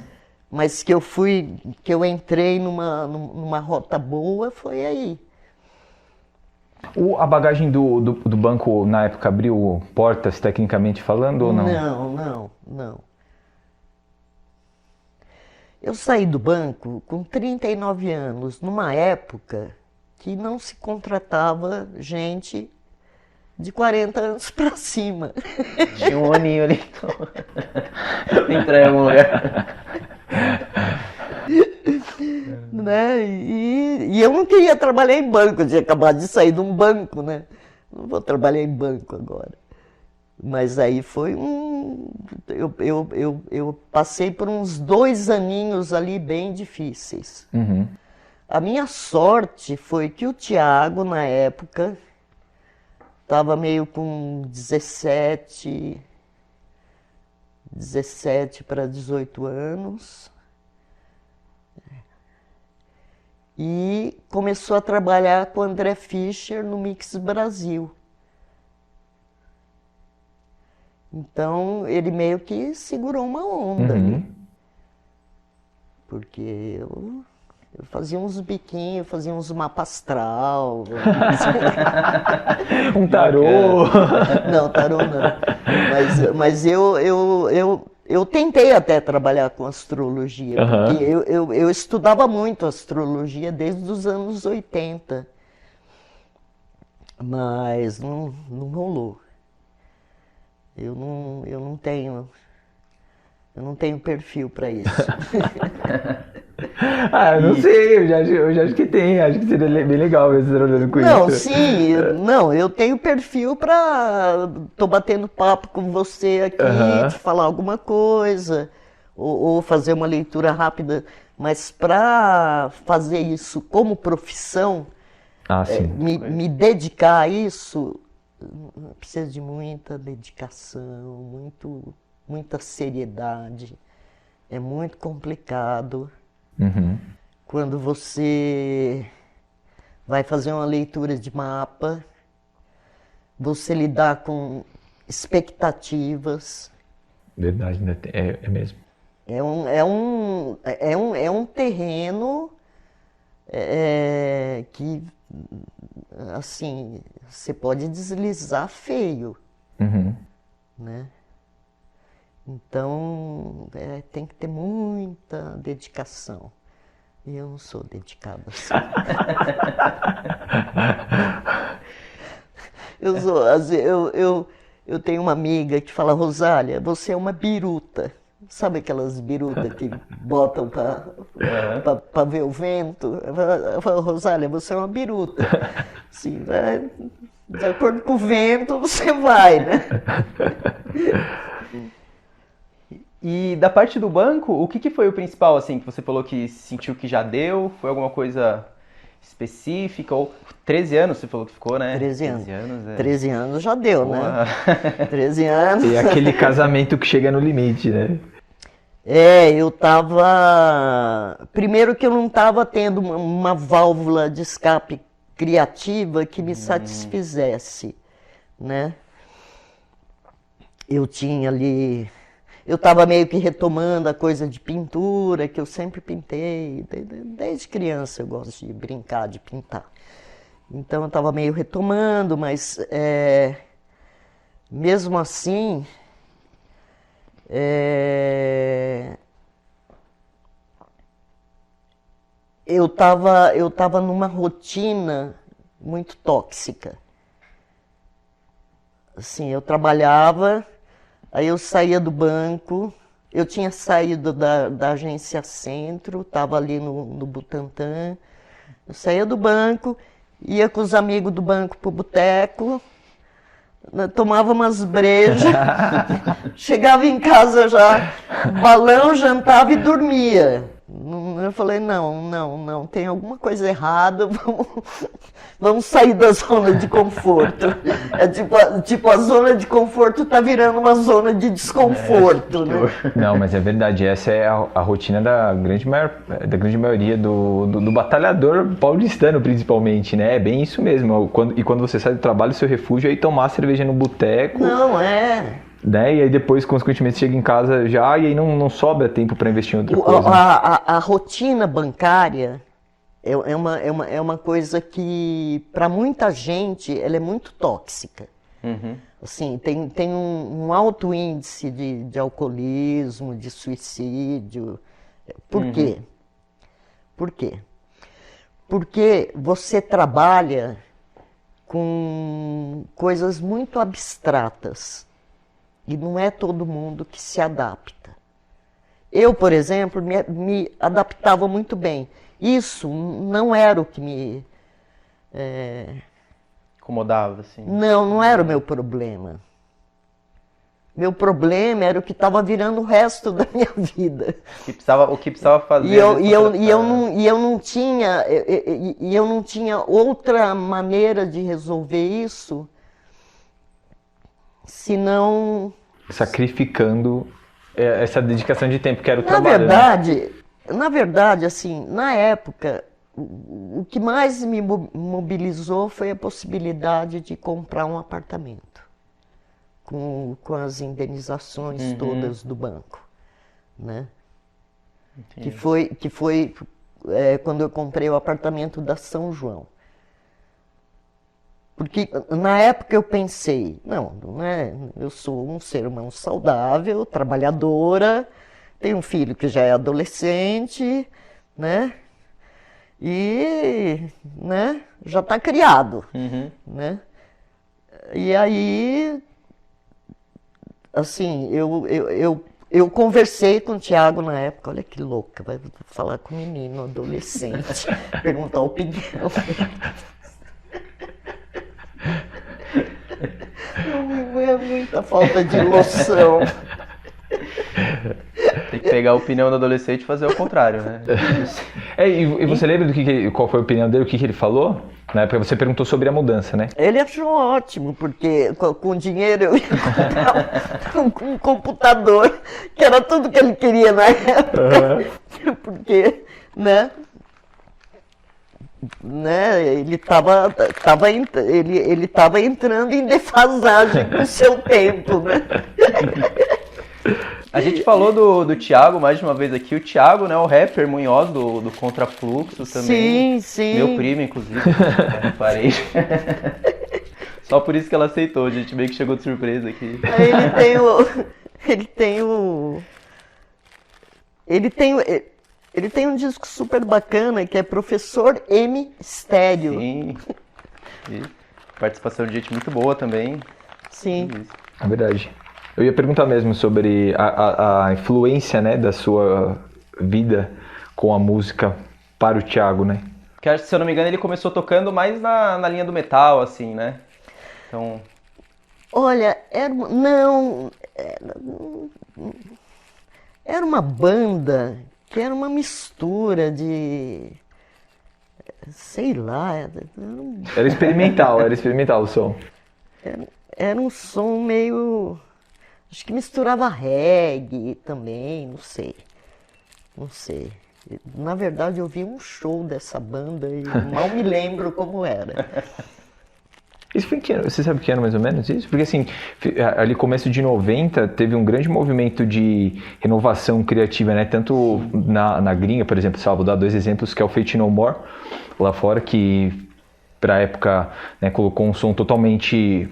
Mas que eu entrei numa rota boa, foi aí. A bagagem do banco na época abriu portas, tecnicamente falando, ou não? Não. Eu saí do banco com 39 anos, numa época que não se contratava gente de 40 anos para cima. Tinha um aninho ali, então. Entrar em algum lugar. Né? E eu não queria trabalhar em banco, eu tinha acabado de sair de um banco, né? Não vou trabalhar em banco agora. Mas aí foi eu passei por uns 2 aninhos ali bem difíceis. Uhum. A minha sorte foi que o Tiago, na época, estava meio com 17 para 18 anos. E começou a trabalhar com o André Fischer no Mix Brasil. Então, ele meio que segurou uma onda ali. Porque eu fazia uns biquinhos, fazia uns mapa astral. Um tarô. Não, tarô não. Mas eu tentei até trabalhar com astrologia, porque eu estudava muito astrologia desde os anos 80. Mas não rolou. Eu não tenho perfil para isso. Eu não sei, eu já acho que tem, acho que seria bem legal mesmo trabalhando com Não, isso. sim, eu tenho perfil para... Tô batendo papo com você aqui, te falar alguma coisa, ou fazer uma leitura rápida, mas para fazer isso como profissão, me dedicar a isso, precisa de muita dedicação, muita seriedade. É muito complicado. Quando você vai fazer uma leitura de mapa, você lidar com expectativas. Verdade, né? É mesmo. É um terreno que, assim, você pode deslizar feio, né? Então, tem que ter muita dedicação. E eu não sou dedicada assim. Eu tenho uma amiga que fala, Rosália, você é uma biruta. Sabe aquelas birutas que botam para ver o vento? Eu falo, Rosália, você é uma biruta. Assim, de acordo com o vento, você vai, né? E da parte do banco, o que foi o principal, assim, que você falou que sentiu que já deu? Foi alguma coisa específica? Ou 13 anos você falou que ficou, né? 13 anos. 13 anos, 13 anos já deu, né? 13 anos. E aquele casamento que chega no limite, né? Eu tava... Primeiro que eu não tava tendo uma válvula de escape criativa que me satisfizesse, né? Eu tinha ali... Eu estava meio que retomando a coisa de pintura, que eu sempre pintei. Desde criança eu gosto de brincar, de pintar. Então eu estava meio retomando, mas mesmo assim, eu tava numa rotina muito tóxica. Assim, eu trabalhava... Aí eu saía do banco, eu tinha saído da agência Centro, estava ali no Butantã. Eu saía do banco, ia com os amigos do banco pro boteco, tomava umas brejas, chegava em casa já, balão, jantava e dormia. Eu falei, não, tem alguma coisa errada, vamos sair da zona de conforto. Tipo, a zona de conforto tá virando uma zona de desconforto, né? Não, mas é verdade, essa é a rotina da grande maioria do batalhador paulistano, principalmente, né? É bem isso mesmo, quando você sai do trabalho, seu refúgio é ir tomar cerveja no boteco. Não, né? E aí depois, consequentemente, chega em casa já e aí não sobra tempo para investir em outra coisa. A rotina bancária é uma coisa que, para muita gente, ela é muito tóxica. Assim, tem um alto índice de alcoolismo, de suicídio. Por quê? Por quê? Porque você trabalha com coisas muito abstratas e não é todo mundo que se adapta. Eu, por exemplo, me adaptava muito bem. Isso não era o que me... Incomodava, assim. Não era o meu problema. Meu problema era o que estava virando o resto da minha vida. O que precisava fazer. E eu não tinha outra maneira de resolver isso senão sacrificando essa dedicação de tempo que era o trabalho. Na verdade, assim, na época, o que mais me mobilizou foi a possibilidade de comprar um apartamento. Com as indenizações todas do banco, né? Que foi quando eu comprei o apartamento da São João. Porque na época eu pensei, não é, eu sou um ser humano saudável, trabalhadora, tenho um filho que já é adolescente, né? E, né, já está criado, né? E aí... Assim, eu conversei com o Thiago na época, olha que louca, vai falar com um menino, adolescente, perguntar a opinião. Não é muita falta de noção. Tem que pegar a opinião do adolescente e fazer o contrário, né? E você lembra qual foi a opinião dele, o que ele falou? Na época você perguntou sobre a mudança, né? Ele achou ótimo, porque com dinheiro eu ia comprar um computador, que era tudo que ele queria na época. Porque, né? Ele estava entrando em defasagem com o seu tempo, né? A gente falou do Thiago mais de uma vez aqui. O Thiago, né, o rapper Munhoz do Contrafluxo também. Sim. Meu primo, inclusive. Reparei. Só por isso que ela aceitou, a gente meio que chegou de surpresa aqui. Ele tem um disco super bacana que é Professor M Estéreo. Sim. E participação de gente muito boa também. Sim. É verdade. Eu ia perguntar mesmo sobre a influência, né, da sua vida com a música para o Thiago, né? Porque, se eu não me engano, ele começou tocando mais na linha do metal, assim, né? Então... Olha, era uma banda que era uma mistura de... sei lá... Era experimental o som. Era um som meio... acho que misturava reggae também, não sei. Na verdade, eu vi um show dessa banda e mal me lembro como era. Isso foi em que ano? Você sabe que ano mais ou menos isso? Porque assim, ali começo de 90 teve um grande movimento de renovação criativa, né? Tanto na gringa, por exemplo, vou dar 2 exemplos, que é o Faith No More, lá fora, que pra época, né, colocou um som totalmente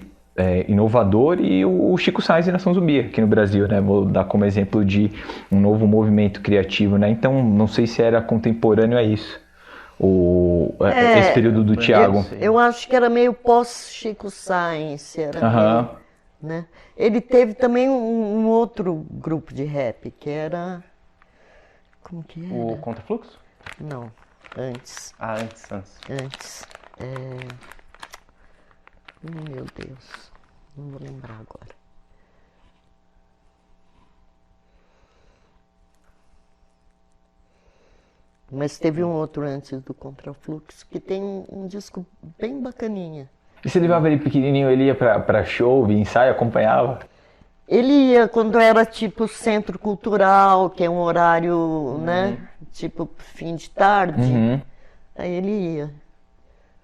inovador, e o Chico Science e Nação Zumbi aqui no Brasil, né? Vou dar como exemplo de um novo movimento criativo, né? Então, não sei se era contemporâneo a isso, esse período do Thiago. Eu acho que era meio pós-Chico Science, meio, né? Ele teve também um outro grupo de rap, que era... como que era? O Contrafluxo? Não, antes. Ah, antes. Meu Deus, não vou lembrar agora. Mas teve um outro antes do Contrafluxo que tem um disco bem bacaninha. E você levava ele pequenininho, ele ia pra show, via ensaio, acompanhava? Ele ia quando era tipo centro cultural, que é um horário, né? Tipo fim de tarde. Aí ele ia.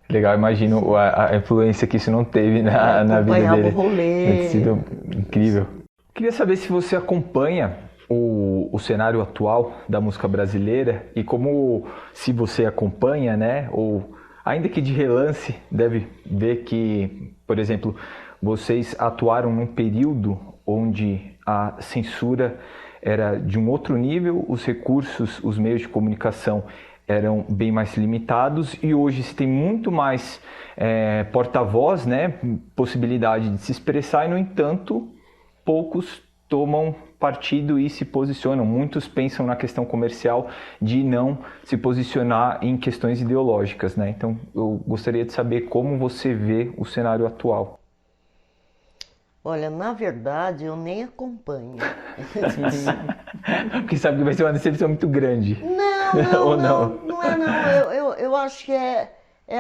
Legal, imagino a influência que isso não teve na vida dele. Acompanhava o rolê. Deve ter sido incrível. Queria saber se você acompanha o cenário atual da música brasileira e como, se você acompanha, né, ou ainda que de relance, deve ver que, por exemplo, vocês atuaram num período onde a censura era de um outro nível, os recursos, os meios de comunicação eram bem mais limitados e hoje se tem muito mais porta-voz, né, possibilidade de se expressar e, no entanto, poucos tomam partido e se posicionam. Muitos pensam na questão comercial de não se posicionar em questões ideológicas, né? Então, eu gostaria de saber como você vê o cenário atual. Olha, na verdade, eu nem acompanho. Porque sabe que vai ser uma decepção muito grande. Não, Ou não, não? não é não. Eu acho que é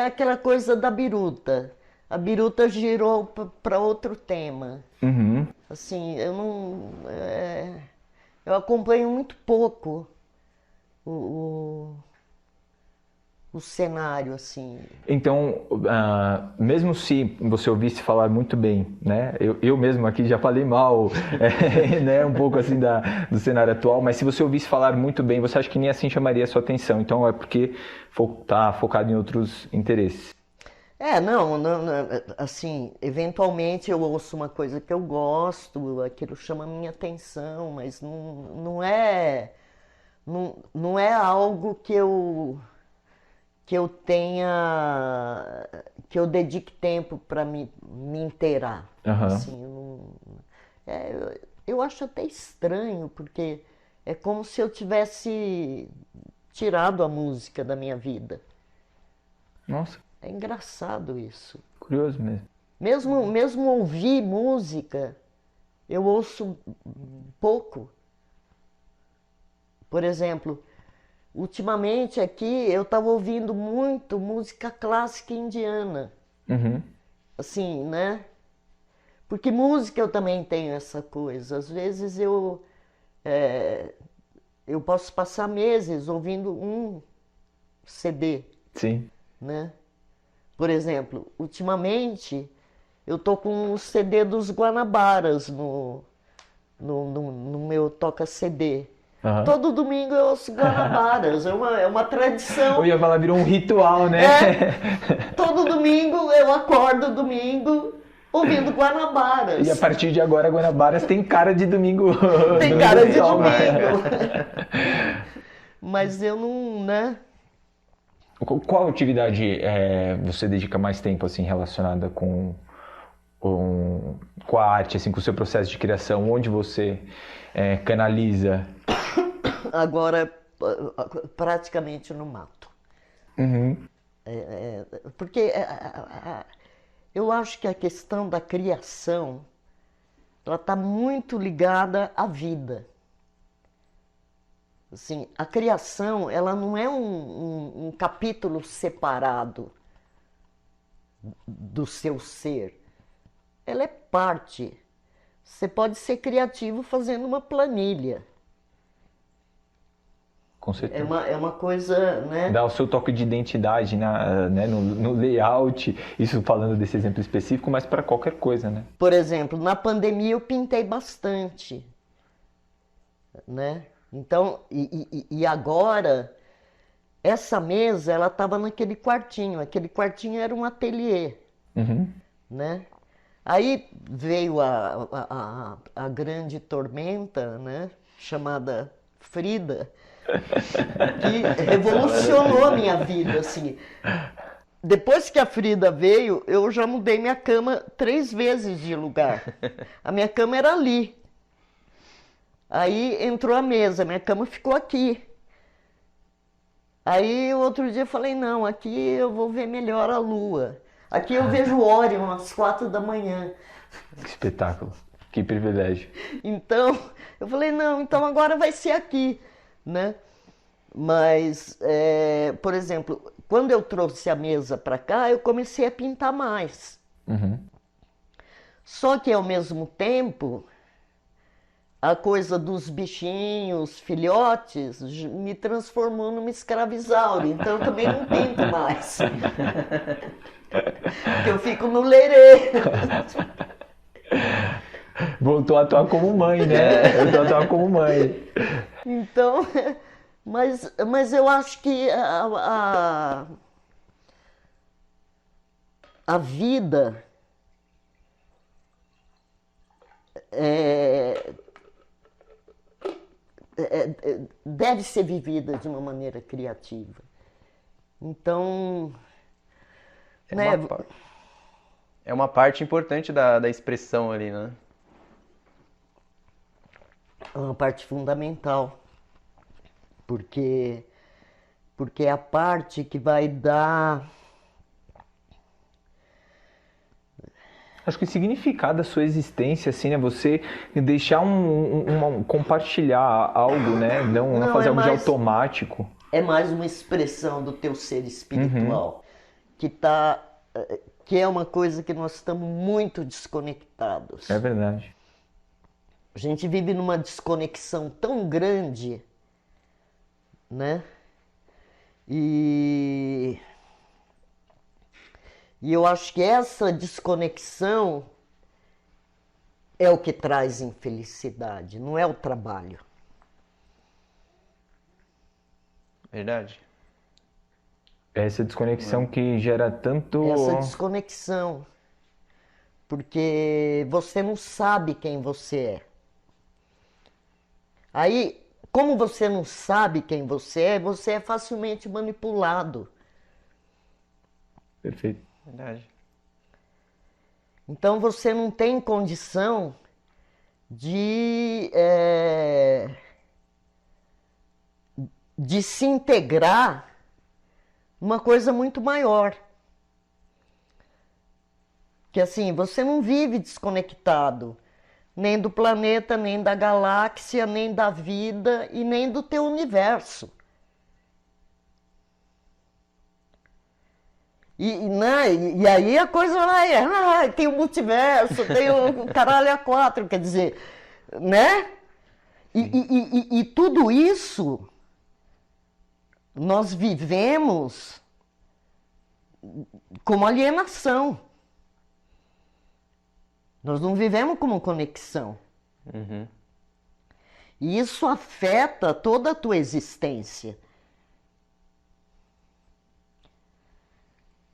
aquela coisa da biruta. A biruta girou para outro tema. Uhum. Assim, eu não. Eu acompanho muito pouco o cenário, assim. Então, mesmo se você ouvisse falar muito bem, né? Eu mesmo aqui já falei mal, né? Um pouco assim do cenário atual, mas se você ouvisse falar muito bem, você acha que nem assim chamaria a sua atenção. Então é porque tá focado em outros interesses. Não, assim, eventualmente eu ouço uma coisa que eu gosto, aquilo chama a minha atenção, mas não é algo que eu tenha, que eu dedique tempo para me inteirar. Uhum. Assim, eu acho até estranho, porque é como se eu tivesse tirado a música da minha vida. Nossa, É engraçado isso. curioso mesmo. Mesmo ouvir música, eu ouço pouco. Por exemplo, ultimamente aqui eu estava ouvindo muito música clássica indiana. Uhum. Assim, né? Porque música eu também tenho essa coisa. Às vezes eu posso passar meses ouvindo um CD, Sim. né? Por exemplo, ultimamente eu tô com o CD dos Guanabaras no meu toca-CD. Uhum. Todo domingo eu ouço Guanabaras, é uma tradição. Eu ia falar, virou um ritual, né? Todo domingo eu acordo domingo ouvindo Guanabaras. E a partir de agora, Guanabaras tem cara de domingo. Tem domingo cara de sol, domingo. Mas eu não, né? Qual atividade você dedica mais tempo assim relacionada com a arte, assim, com o seu processo de criação? Onde você canaliza? Agora, praticamente no mato. Uhum. Porque eu acho que a questão da criação ela está muito ligada à vida. Assim, a criação ela não é um capítulo separado do seu ser. Ela é parte. Você pode ser criativo fazendo uma planilha. Com certeza. É uma coisa, né? Dá o seu toque de identidade né, no layout, isso falando desse exemplo específico, mas para qualquer coisa, né? Por exemplo, na pandemia eu pintei bastante, né? Então, e agora, essa mesa, ela estava naquele quartinho. Aquele quartinho era um ateliê, Uhum. né? Aí veio a grande tormenta, né? Chamada Frida, que revolucionou a minha vida, assim. Depois que a Frida veio, eu já mudei minha cama 3 vezes de lugar. A minha cama era ali. Aí entrou a mesa, minha cama ficou aqui. Aí outro dia eu falei, não, aqui eu vou ver melhor a lua. Aqui eu vejo o Órion às 4 da manhã. Que espetáculo, que privilégio. Então, eu falei, não, então agora vai ser aqui, né? Mas, por exemplo, quando eu trouxe a mesa para cá, eu comecei a pintar mais. Uhum. Só que, ao mesmo tempo, a coisa dos bichinhos, filhotes, me transformou numa escravizaura. Então, eu também não pinto mais. Porque eu fico no lerê. Voltou a atuar como mãe, né? Eu tô atuar como mãe. Então, mas eu acho que a vida deve ser vivida de uma maneira criativa. Então, É né, uma, par- é uma parte importante da expressão ali, né? é uma parte fundamental, porque, porque é a parte que vai dar. Acho que o significado da sua existência, assim, né? Você deixar compartilhar algo, né? Não Não, fazer algo de automático. é mais uma expressão do teu ser espiritual, que tá, que é uma coisa que nós estamos muito desconectados. É verdade. A gente vive numa desconexão tão grande, né? E eu acho que essa desconexão é o que traz infelicidade, não é o trabalho. Verdade. Essa desconexão que gera tanto. Essa desconexão, porque você não sabe quem você é. Aí, como você não sabe quem você é facilmente manipulado. Perfeito. Verdade. Então você não tem condição de, de se integrar numa coisa muito maior. Que assim, você não vive desconectado nem do planeta, nem da galáxia, nem da vida e nem do teu universo. E aí a coisa vai, tem o multiverso, tem o caralho a quatro, quer dizer, né? E tudo isso nós vivemos como alienação. Nós não vivemos como conexão. E isso afeta toda a tua existência.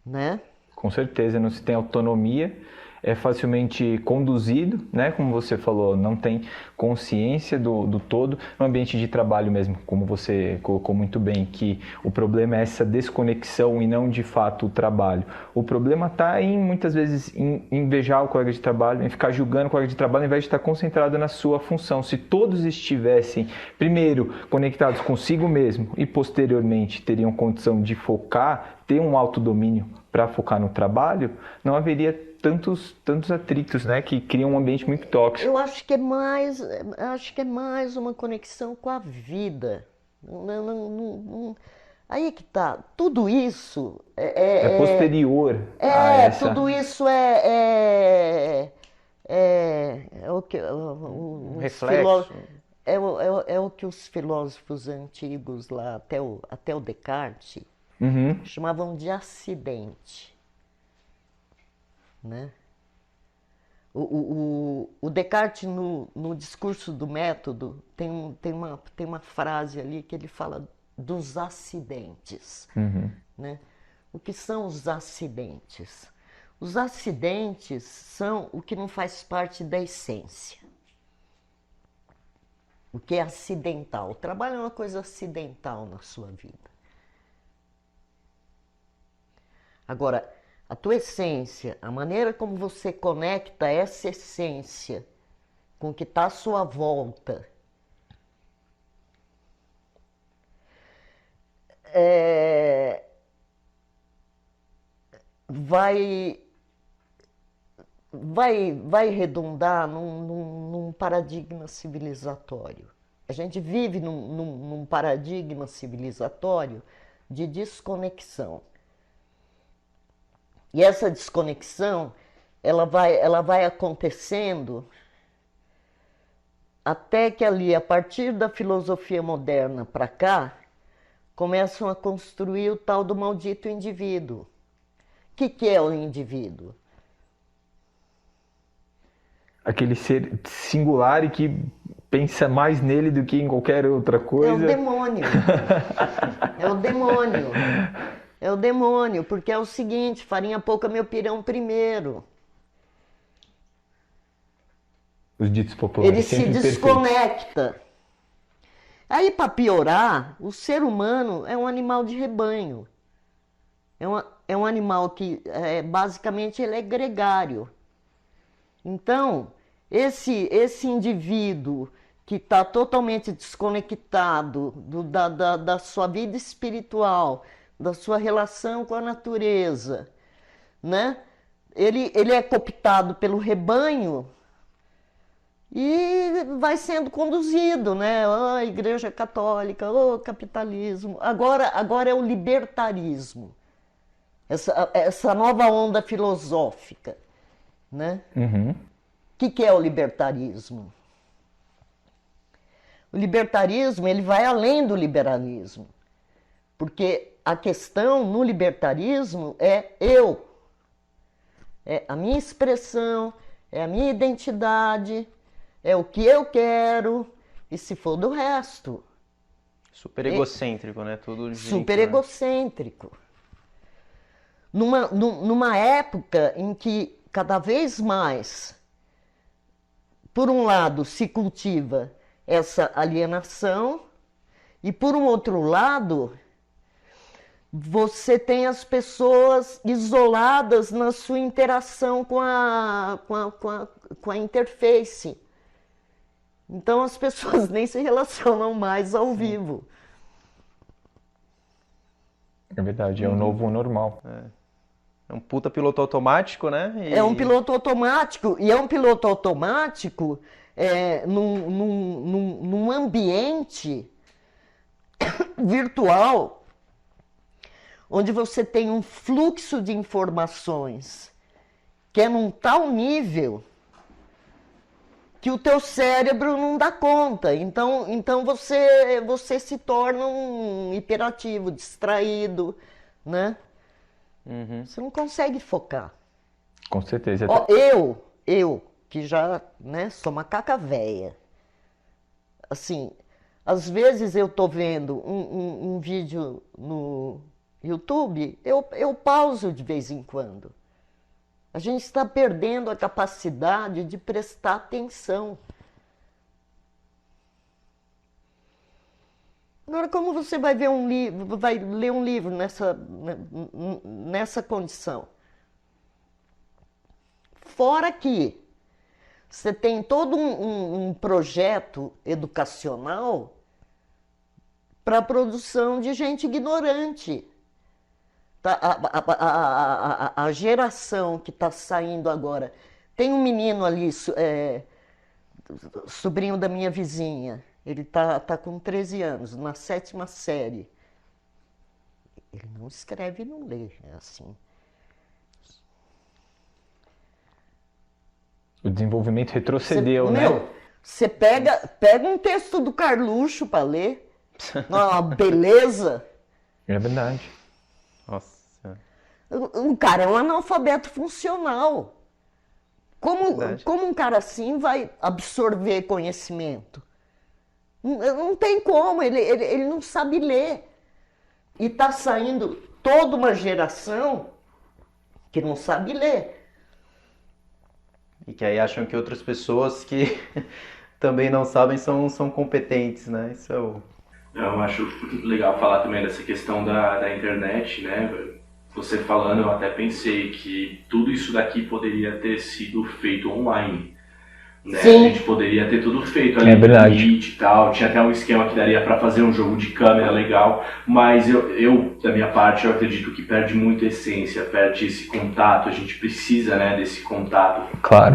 Né? Com certeza, não se tem autonomia, é facilmente conduzido, né? Como você falou, não tem consciência do todo. No ambiente de trabalho mesmo, como você colocou muito bem, que o problema é essa desconexão e não de fato o trabalho. O problema está muitas vezes em invejar o colega de trabalho, em ficar julgando o colega de trabalho, ao invés de estar concentrado na sua função. Se todos estivessem, primeiro, conectados consigo mesmo e posteriormente teriam condição de focar, ter um autodomínio para focar no trabalho, não haveria tantos atritos, né, que criam um ambiente muito tóxico. Eu acho que é mais uma conexão com a vida. Aí que tá. Tudo isso É posterior a essa. Tudo isso é o que Reflexo. é o que os filósofos antigos lá, até o Descartes, chamavam de acidente. Né? O Descartes, no discurso do método, tem uma frase ali que ele fala dos acidentes. Né? O que são os acidentes? Os acidentes são o que não faz parte da essência. O que é acidental. O trabalho é uma coisa acidental na sua vida. Agora, a tua essência, a maneira como você conecta essa essência com o que está à sua volta, vai redundar num paradigma civilizatório. A gente vive num paradigma civilizatório de desconexão. E essa desconexão, ela vai acontecendo até que ali, a partir da filosofia moderna para cá, começam a construir o tal do maldito indivíduo. O que é o indivíduo? aquele ser singular e que pensa mais nele do que em qualquer outra É o coisa. demônio. É o demônio. É o demônio, porque é o seguinte, farinha pouca, meu pirão primeiro. Os ditos populares Ele se sempre perfeitos. desconecta. Aí, para piorar, o ser humano é um animal de rebanho. É um animal que, basicamente, ele é gregário. Então, esse indivíduo que está totalmente desconectado da sua vida espiritual, da sua relação com a natureza, né? Ele é cooptado pelo rebanho e vai sendo conduzido, né? Oh, Igreja Católica, oh, capitalismo. Agora é o libertarismo, essa nova onda filosófica, né? Uhum. O que é o libertarismo? O libertarismo, ele vai além do liberalismo, porque a questão no libertarismo é eu, é a minha expressão, é a minha identidade, é o que eu quero, e se for do resto. Super egocêntrico, né? Tudo Super egocêntrico. Numa época em que cada vez mais, por um lado, se cultiva essa alienação, e por um outro lado, você tem as pessoas isoladas na sua interação com a interface. Então as pessoas nem se relacionam mais ao vivo. É verdade, é o novo normal. É um puta piloto automático, né? É um piloto automático, e é um piloto automático num ambiente virtual, onde você tem um fluxo de informações que é num tal nível que o teu cérebro não dá conta. Então você se torna um hiperativo, distraído, né? Uhum. Você não consegue focar. Com certeza. Ó, eu que já, né, sou macaca véia, assim, às vezes eu tô vendo um vídeo no YouTube, eu pauso de vez em quando. A gente está perdendo a capacidade de prestar atenção. Agora, como você vai ver um livro, vai ler um livro nessa condição? Fora que você tem todo um projeto educacional para a produção de gente ignorante. Tá? A geração que está saindo agora. Tem um menino ali, sobrinho da minha vizinha, ele tá com 13 anos, na 7ª série. Ele não escreve e não lê, é assim. O desenvolvimento retrocedeu, né? Você pega um texto do Carluxo para ler, uma beleza. É verdade. Nossa. Um cara é um analfabeto funcional. Como um cara assim vai absorver conhecimento? Não tem como, ele não sabe ler. E está saindo toda uma geração que não sabe ler. E que aí acham que outras pessoas que também não sabem são competentes, né? Isso é o... Eu acho legal falar também dessa questão da internet, né? Você falando, eu até pensei que tudo isso daqui poderia ter sido feito online. Né? A gente poderia ter tudo feito ali no Meet e tal, tinha até um esquema que daria para fazer um jogo de câmera legal, mas eu, da minha parte, eu acredito que perde muito a essência, perde esse contato, a gente precisa, né, desse contato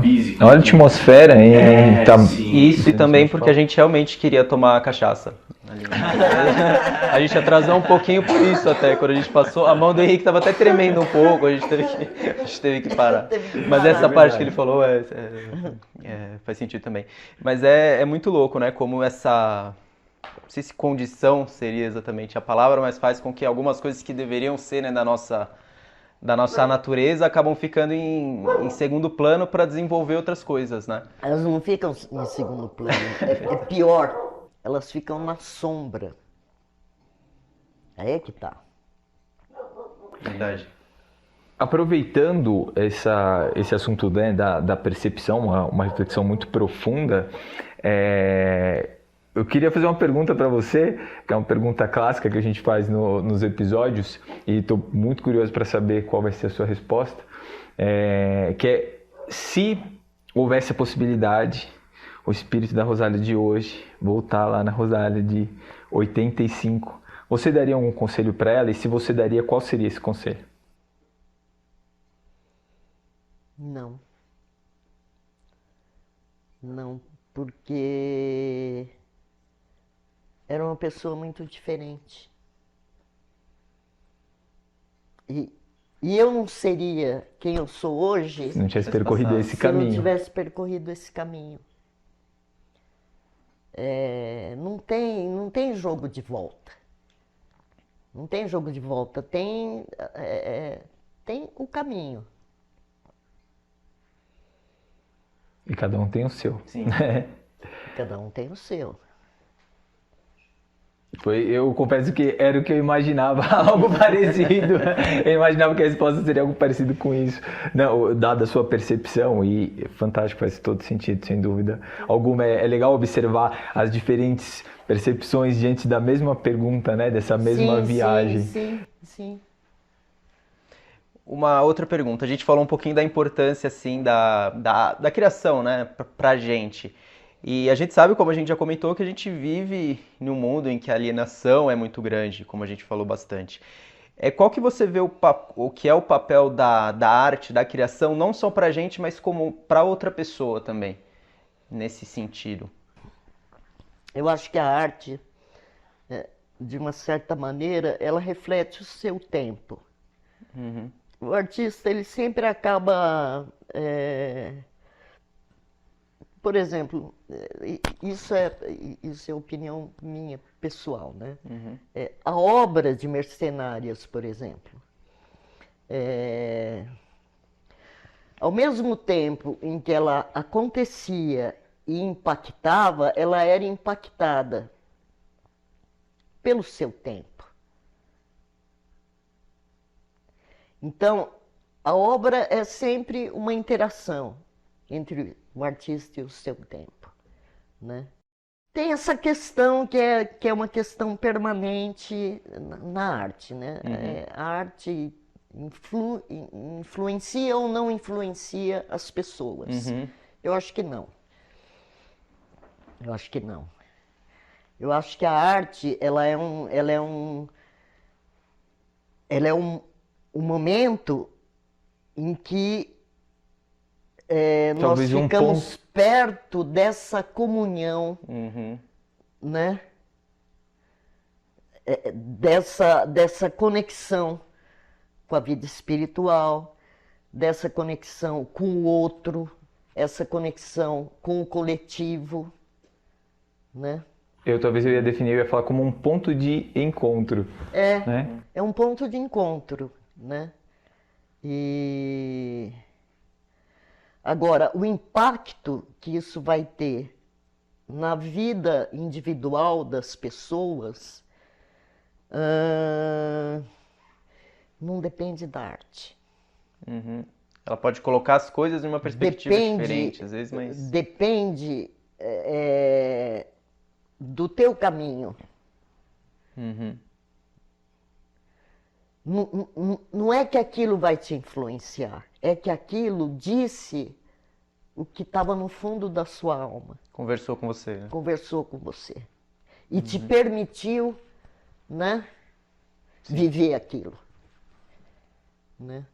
físico. Olha a atmosfera, hein? Isso, e também porque a gente realmente queria tomar cachaça. A gente atrasou um pouquinho por isso até, quando a gente passou, a mão do Henrique estava até tremendo um pouco, a gente teve que parar. Mas essa parte que ele falou faz sentido também. Mas é muito louco, né, como essa, não sei se condição seria exatamente a palavra, mas faz com que algumas coisas que deveriam ser, né, da nossa da nossa natureza acabam ficando em segundo plano para desenvolver outras coisas, né? Elas não ficam em segundo plano, é pior, elas ficam na sombra. Aí é que tá. Verdade. Aproveitando esse assunto, né, da percepção, uma reflexão muito profunda, eu queria fazer uma pergunta para você, que é uma pergunta clássica que a gente faz nos episódios, e estou muito curioso para saber qual vai ser a sua resposta, que é: se houvesse a possibilidade, o espírito da Rosália de hoje voltar lá na Rosália de 85, você daria algum conselho para ela? E se você daria, qual seria esse conselho? Não. Não, porque era uma pessoa muito diferente. E eu não seria quem eu sou hoje Se não tivesse percorrido esse se eu não caminho. tivesse percorrido esse caminho. Não tem jogo de volta. Não tem jogo de volta, tem o caminho. E cada um tem o seu. Sim. Cada um tem o seu. Eu confesso que era o que eu imaginava, algo parecido. Eu imaginava que a resposta seria algo parecido com isso. Não, dada a sua percepção, e fantástico, faz todo sentido, sem dúvida alguma. É legal observar as diferentes percepções diante da mesma pergunta, né? Dessa mesma viagem. Sim. Uma outra pergunta. A gente falou um pouquinho da importância, assim, da criação, né, pra gente. E a gente sabe, como a gente já comentou, que a gente vive em um mundo em que a alienação é muito grande, como a gente falou bastante. Qual que você vê o que é o papel da arte, da criação, não só pra gente, mas como pra outra pessoa também, nesse sentido? Eu acho que a arte, de uma certa maneira, ela reflete o seu tempo. Uhum. O artista, ele sempre acaba... Por exemplo, isso é opinião minha, pessoal, né? Uhum. A obra de Mercenárias, por exemplo, ao mesmo tempo em que ela acontecia e impactava, ela era impactada pelo seu tempo. Então, a obra é sempre uma interação entre o artista e o seu tempo, né? Tem essa questão que é uma questão permanente na arte, né? Uhum. A arte influencia ou não influencia as pessoas? Uhum. Eu acho que não. Eu acho que não. Eu acho que a arte, ela é um momento em que nós Talvez um ficamos perto dessa comunhão, Uhum. né? Dessa conexão com a vida espiritual, dessa conexão com o outro, essa conexão com o coletivo, né? Talvez eu ia definir, eu ia falar como um ponto de encontro. Né? É um ponto de encontro, né? E agora, o impacto que isso vai ter na vida individual das pessoas não depende da arte. Uhum. Ela pode colocar as coisas em uma perspectiva diferente, às vezes, mas... Depende do teu caminho. Uhum. Não é que aquilo vai te influenciar, é que aquilo disse o que estava no fundo da sua alma. Conversou com você, né? Conversou com você. E te permitiu, né, viver aquilo. Né?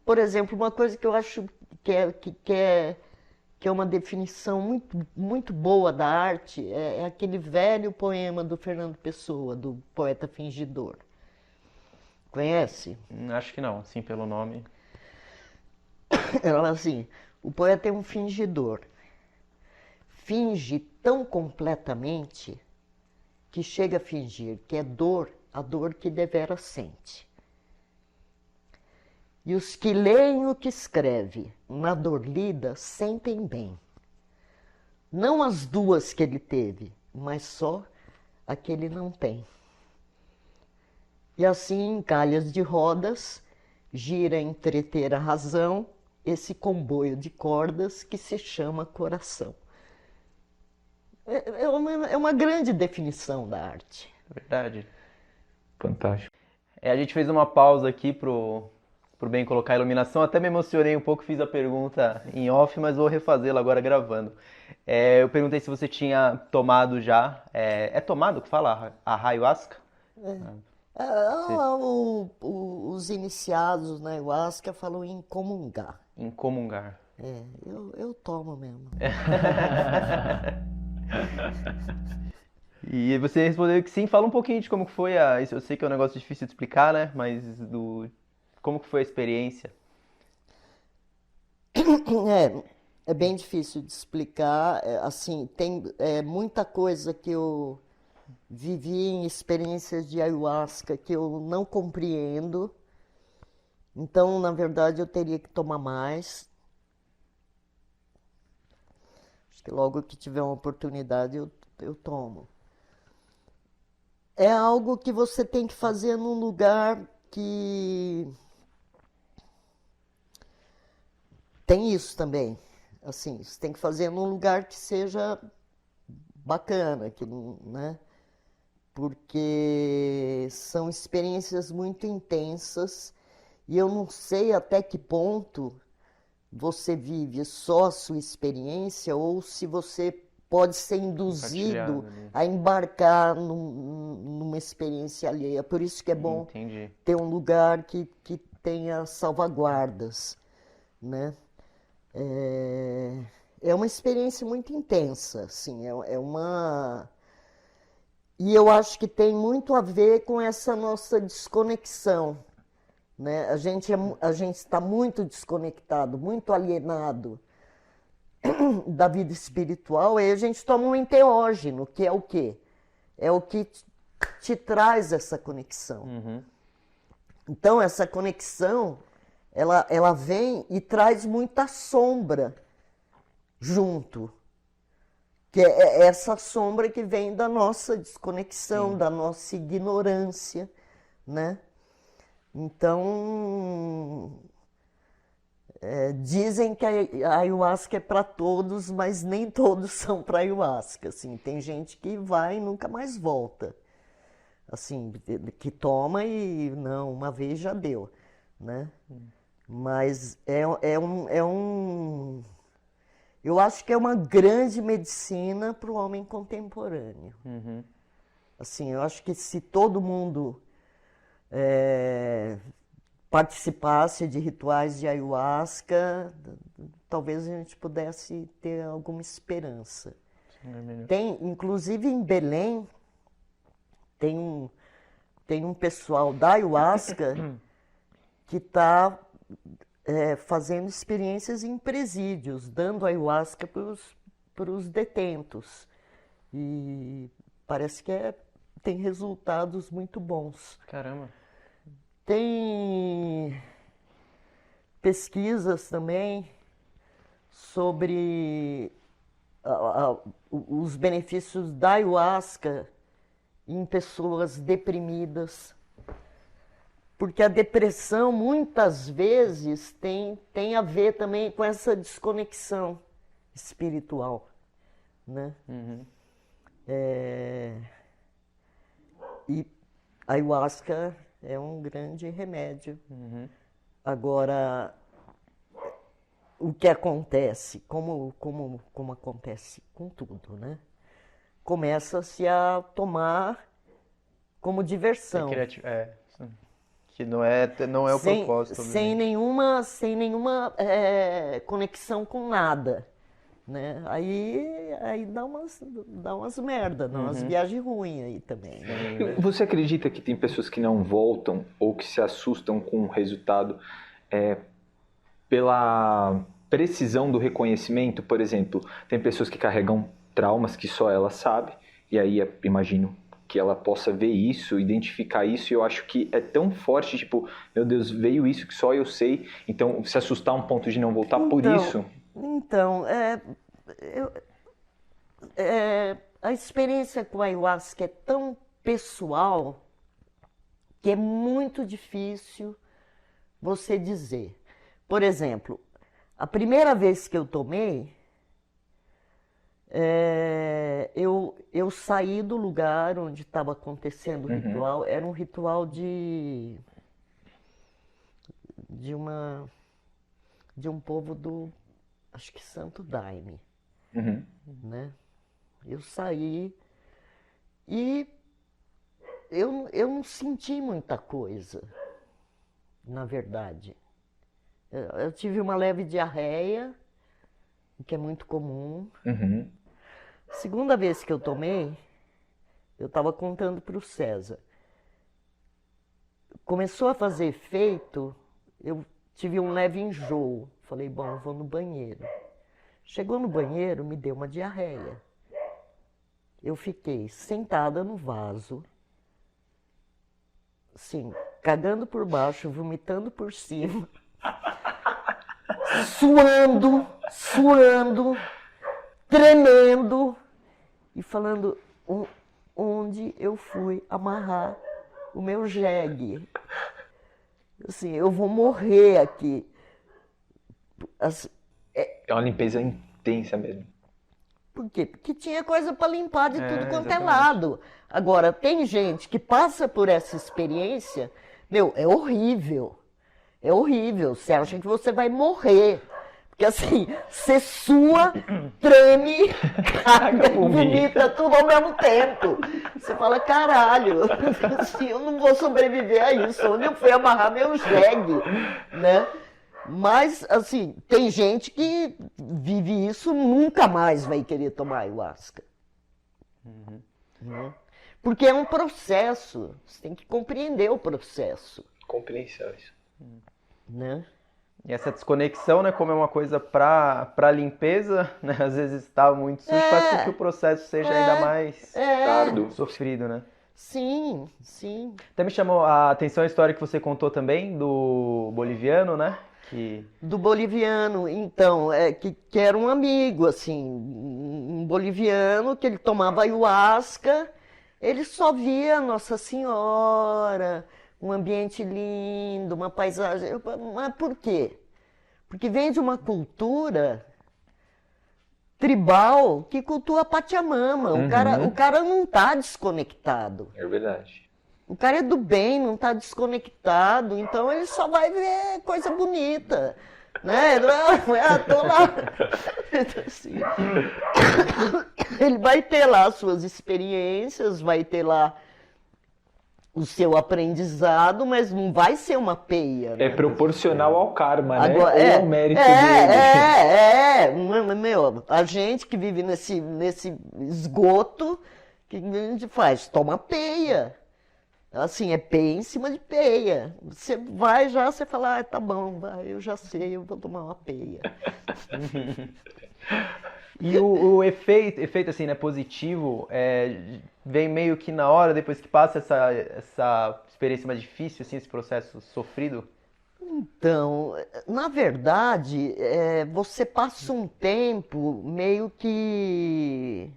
Por exemplo, uma coisa que eu acho que é uma definição muito, muito boa da arte é aquele velho poema do Fernando Pessoa, do poeta fingidor. Conhece? Acho que não, assim, pelo nome. Ela fala assim, o poeta é um fingidor. Finge tão completamente que chega a fingir que é dor a dor que devera sente. E os que leem o que escreve, na dor lida, sentem bem. Não as duas que ele teve, mas só a que ele não tem. E assim, em calhas de rodas, gira a entreter a razão esse comboio de cordas que se chama coração. É uma grande definição da arte. Verdade. Fantástico. A gente fez uma pausa aqui pro bem colocar a iluminação. Até me emocionei um pouco, fiz a pergunta em off, mas vou refazê-la agora gravando. Eu perguntei se você tinha tomado já. É tomado que fala a ayahuasca? Os iniciados na ayahuasca falam em comungar. Em comungar. Eu tomo mesmo. E você respondeu que sim. Fala um pouquinho de como que foi eu sei que é um negócio difícil de explicar, né? Mas como que foi a experiência? É bem difícil de explicar. Assim, tem muita coisa que eu vivi em experiências de ayahuasca que eu não compreendo. Então, na verdade, eu teria que tomar mais. Acho que logo que tiver uma oportunidade eu tomo. É algo que você tem que fazer num lugar que tem isso também. Assim, você tem que fazer num lugar que seja bacana, né? Porque são experiências muito intensas e eu não sei até que ponto você vive só a sua experiência ou se você pode ser induzido a embarcar numa experiência alheia. Por isso que é bom ter um lugar que tenha salvaguardas, né? É uma experiência muito intensa, assim, E eu acho que tem muito a ver com essa nossa desconexão, né? A gente está muito desconectado, muito alienado da vida espiritual, e a gente toma um enteógeno, que é o quê? É o que te traz essa conexão. Uhum. Então, essa conexão, ela vem e traz muita sombra junto. Que é essa sombra que vem da nossa desconexão, da nossa ignorância, né? Então, dizem que a ayahuasca é para todos, mas nem todos são para ayahuasca. Assim, tem gente que vai e nunca mais volta. Assim, que toma e não, uma vez já deu, né? Mas eu acho que é uma grande medicina para o homem contemporâneo. Uhum. Assim, eu acho que se todo mundo participasse de rituais de ayahuasca, talvez a gente pudesse ter alguma esperança. Tem, inclusive em Belém, tem um pessoal da ayahuasca que está fazendo experiências em presídios, dando ayahuasca para os detentos. E parece que tem resultados muito bons. Caramba. Tem pesquisas também sobre os benefícios da ayahuasca em pessoas deprimidas. Porque a depressão, muitas vezes, tem a ver também com essa desconexão espiritual, né? Uhum. E a ayahuasca é um grande remédio. Uhum. Agora, o que acontece, como acontece com tudo, né? Começa-se a tomar como diversão. Que não é o propósito. Sem nenhuma conexão com nada, né? Aí dá umas merda, dá umas viagens ruins aí também, né? Você acredita que tem pessoas que não voltam ou que se assustam com o resultado pela precisão do reconhecimento? Por exemplo, tem pessoas que carregam traumas que só ela sabe, e aí imagino que ela possa ver isso, identificar isso, e eu acho que é tão forte, tipo, meu Deus, veio isso que só eu sei, então se assustar a um ponto de não voltar por isso. Então, a experiência com a ayahuasca é tão pessoal que é muito difícil você dizer. Por exemplo, a primeira vez que eu tomei, eu saí do lugar onde estava acontecendo o ritual. Era um ritual de um povo acho que Santo Daime, né? Eu saí e eu não senti muita coisa, na verdade. Eu tive uma leve diarreia, que é muito comum. Segunda vez que eu tomei, eu estava contando para o César. Começou a fazer efeito, eu tive um leve enjoo. Falei, bom, eu vou no banheiro. Chegou no banheiro, me deu uma diarreia. Eu fiquei sentada no vaso, assim, cagando por baixo, vomitando por cima, suando, tremendo e falando onde eu fui amarrar o meu jegue. Assim, eu vou morrer aqui. É uma limpeza intensa mesmo. Por quê? Porque tinha coisa para limpar de tudo quanto é lado. Agora, tem gente que passa por essa experiência, meu, é horrível. É horrível. Você acha que você vai morrer. Porque assim, você sua, treme, caga, vomita tudo ao mesmo tempo. Você fala, caralho, assim, eu não vou sobreviver a isso. Onde eu fui amarrar meu jegue, né? Mas, assim, tem gente que vive isso, nunca mais vai querer tomar ayahuasca. Porque é um processo, você tem que compreender o processo. Compreensão, isso. Né? E essa desconexão, né, como é uma coisa para limpeza, né, às vezes está muito sujo, faz com que o processo seja ainda mais Árduo. sofrido, né? Sim, sim. Até me chamou a atenção a história que você contou também do boliviano, né? Do boliviano, então, que era um amigo, assim, um boliviano que ele tomava ayahuasca, ele só via Nossa Senhora, um ambiente lindo, uma paisagem. Mas por quê? Porque vem de uma cultura tribal que cultua a Pachamama. O cara não está desconectado. É verdade. O cara é do bem, não está desconectado, então ele só vai ver coisa bonita, né? Tô lá. Assim, ele vai ter lá as suas experiências, vai ter lá o seu aprendizado, mas não vai ser uma peia. Né? É proporcional ao karma, né? Agora, ou ao mérito dele. Meu, a gente que vive nesse esgoto, o que a gente faz? Toma peia. Assim, é peia em cima de peia. Você vai já, você fala, tá bom, vai, eu já sei, eu vou tomar uma peia. E o efeito assim, né, positivo, vem meio que na hora, depois que passa essa experiência mais difícil, assim, esse processo sofrido? Então, na verdade, você passa um tempo meio que...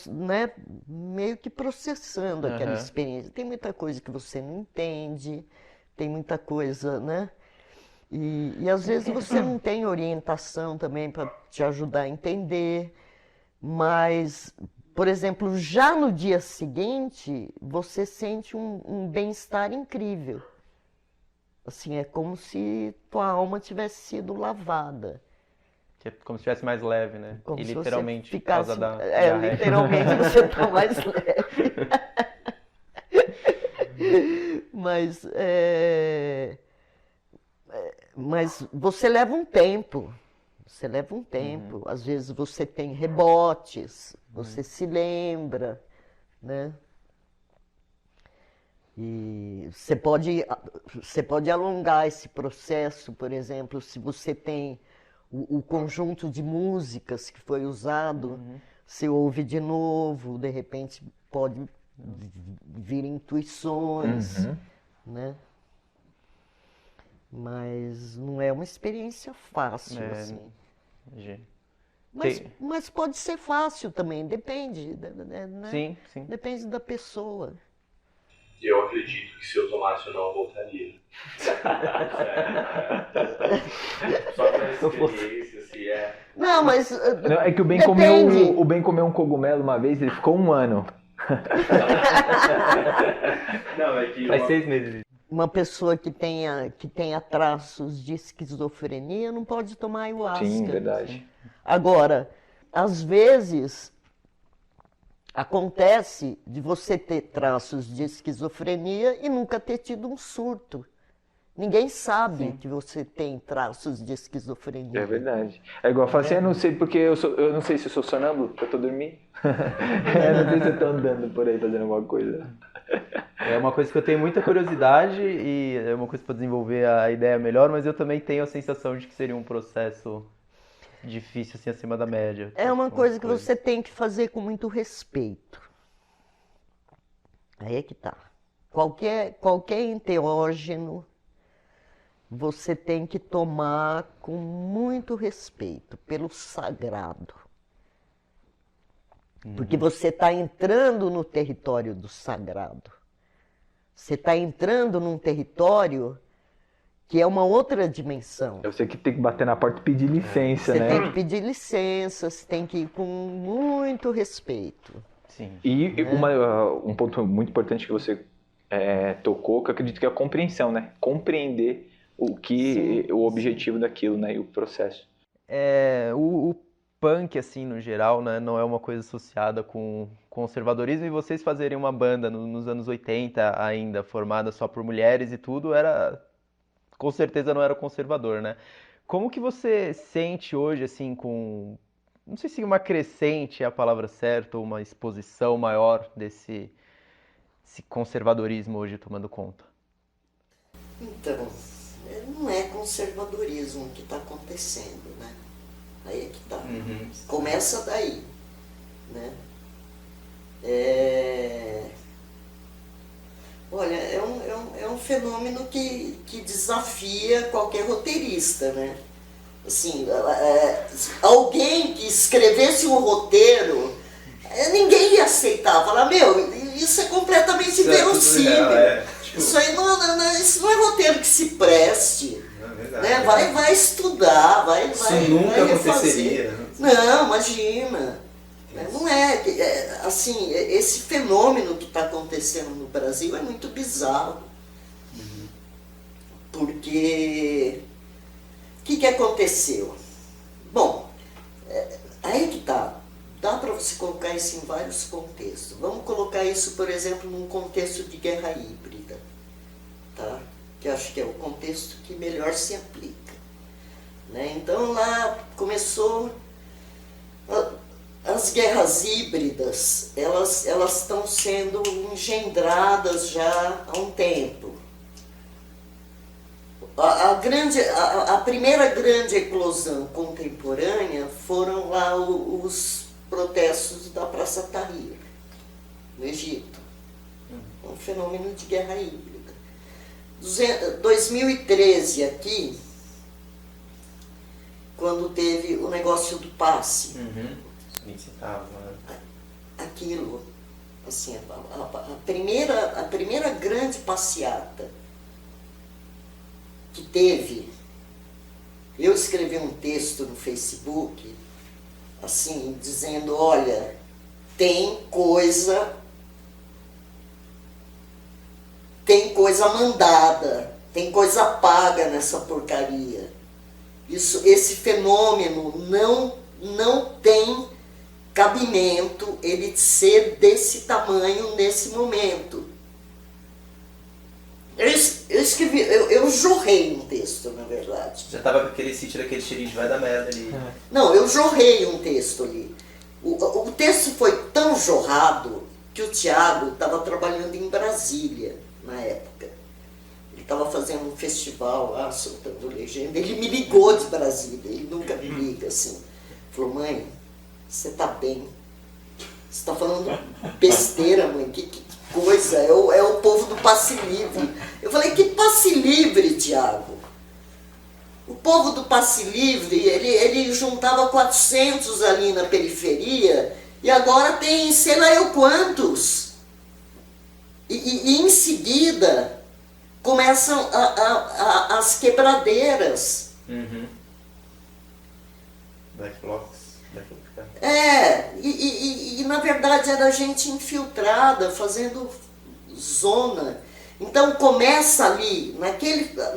né, meio que processando aquela experiência. Tem muita coisa que você não entende, tem muita coisa, né? E às vezes você não tem orientação também para te ajudar a entender, mas, por exemplo, já no dia seguinte, você sente um bem-estar incrível. Assim, é como se tua alma tivesse sido lavada. Que é como se estivesse mais leve, né? Como e se literalmente você por causa ficasse, da literalmente você tá mais leve. Mas você leva um tempo. Você leva um tempo. Às vezes você tem rebotes, você se lembra, né? E você pode alongar esse processo, por exemplo, se você tem o conjunto de músicas que foi usado, você ouve de novo, de repente pode vir intuições, né? Mas não é uma experiência fácil, assim. Imagino. Mas pode ser fácil também, depende, né? Sim, sim. Depende da pessoa. Eu acredito que se eu tomasse eu não voltaria. Só pela experiência, assim, Não, mas Não, é que o Ben comeu um cogumelo uma vez, ele ficou 1 ano. Não, é que Faz 6 meses. uma pessoa que tenha traços de esquizofrenia não pode tomar ayahuasca. Sim, verdade. Agora, às vezes, acontece de você ter traços de esquizofrenia e nunca ter tido um surto. Ninguém sabe que você tem traços de esquizofrenia. É verdade. É igual eu falo assim, eu não sei porque eu não sei se eu sou sonâmbulo, eu tô dormindo. Eu não sei se eu tô andando por aí fazendo alguma coisa. É uma coisa que eu tenho muita curiosidade e é uma coisa para desenvolver a ideia melhor, mas eu também tenho a sensação de que seria um processo difícil, assim, acima da média. É uma coisa que você tem que fazer com muito respeito. Aí é que tá. Qualquer enteógeno você tem que tomar com muito respeito, pelo sagrado. Porque você está entrando no território do sagrado. Você está entrando num território que é uma outra dimensão. Eu sei que tem que bater na porta e pedir licença, Você né? tem que pedir licença, você tem que ir com muito respeito. Sim. E um ponto muito importante que você tocou, que eu acredito que é a compreensão, né? Compreender o objetivo daquilo, né? E o processo. O punk, assim, no geral, né, não é uma coisa associada com conservadorismo, e vocês fazerem uma banda nos anos 80 ainda, formada só por mulheres e tudo, com certeza não era conservador, né? Como que você sente hoje, assim, não sei se uma crescente é a palavra certa, ou uma exposição maior desse conservadorismo hoje tomando conta? Então, não é conservadorismo que está acontecendo, né? Aí é que tá. Começa daí, né? Olha, é um fenômeno que desafia qualquer roteirista, né? Assim, alguém que escrevesse um roteiro, ninguém ia aceitar, falar, meu, isso é completamente verossímil. Isso aí isso não é roteiro que se preste. Né? Vai estudar, vai nunca refazer. aconteceria. Não, imagina. Não assim, esse fenômeno que está acontecendo no Brasil é muito bizarro. Porque o que aconteceu? Bom, aí que tá. Dá para você colocar isso em vários contextos. Vamos colocar isso, por exemplo, num contexto de guerra híbrida, tá? Que eu acho que é o contexto que melhor se aplica, né? Então lá começou as guerras híbridas, elas estão sendo engendradas já há um tempo. A primeira grande eclosão contemporânea foram lá os protestos da Praça Tahrir, no Egito. Um fenômeno de guerra híbrida. 2013 aqui, quando teve o negócio do passe, aquilo, assim, a primeira grande passeata que teve, eu escrevi um texto no Facebook, assim, dizendo, olha, tem coisa mandada, tem coisa paga nessa porcaria. Esse fenômeno não tem cabimento ele ser desse tamanho nesse momento. Eu jorrei um texto, na verdade. Já tava com aquele sítio daquele cheirinho de vai da merda ali. Não, eu jorrei um texto ali. O texto foi tão jorrado que o Thiago estava trabalhando em Brasília na época. Ele estava fazendo um festival lá, soltando legenda. Ele me ligou de Brasília, ele nunca me liga assim. Falou, mãe, você tá bem? Você está falando besteira, mãe, que coisa, é o povo do passe livre. Eu falei, que passe livre, Tiago? O povo do passe livre, ele juntava 400 ali na periferia e agora tem sei lá eu quantos. E em seguida começam as quebradeiras. Uhum. Black Blocs. E na verdade era gente infiltrada, fazendo zona. Então começa ali,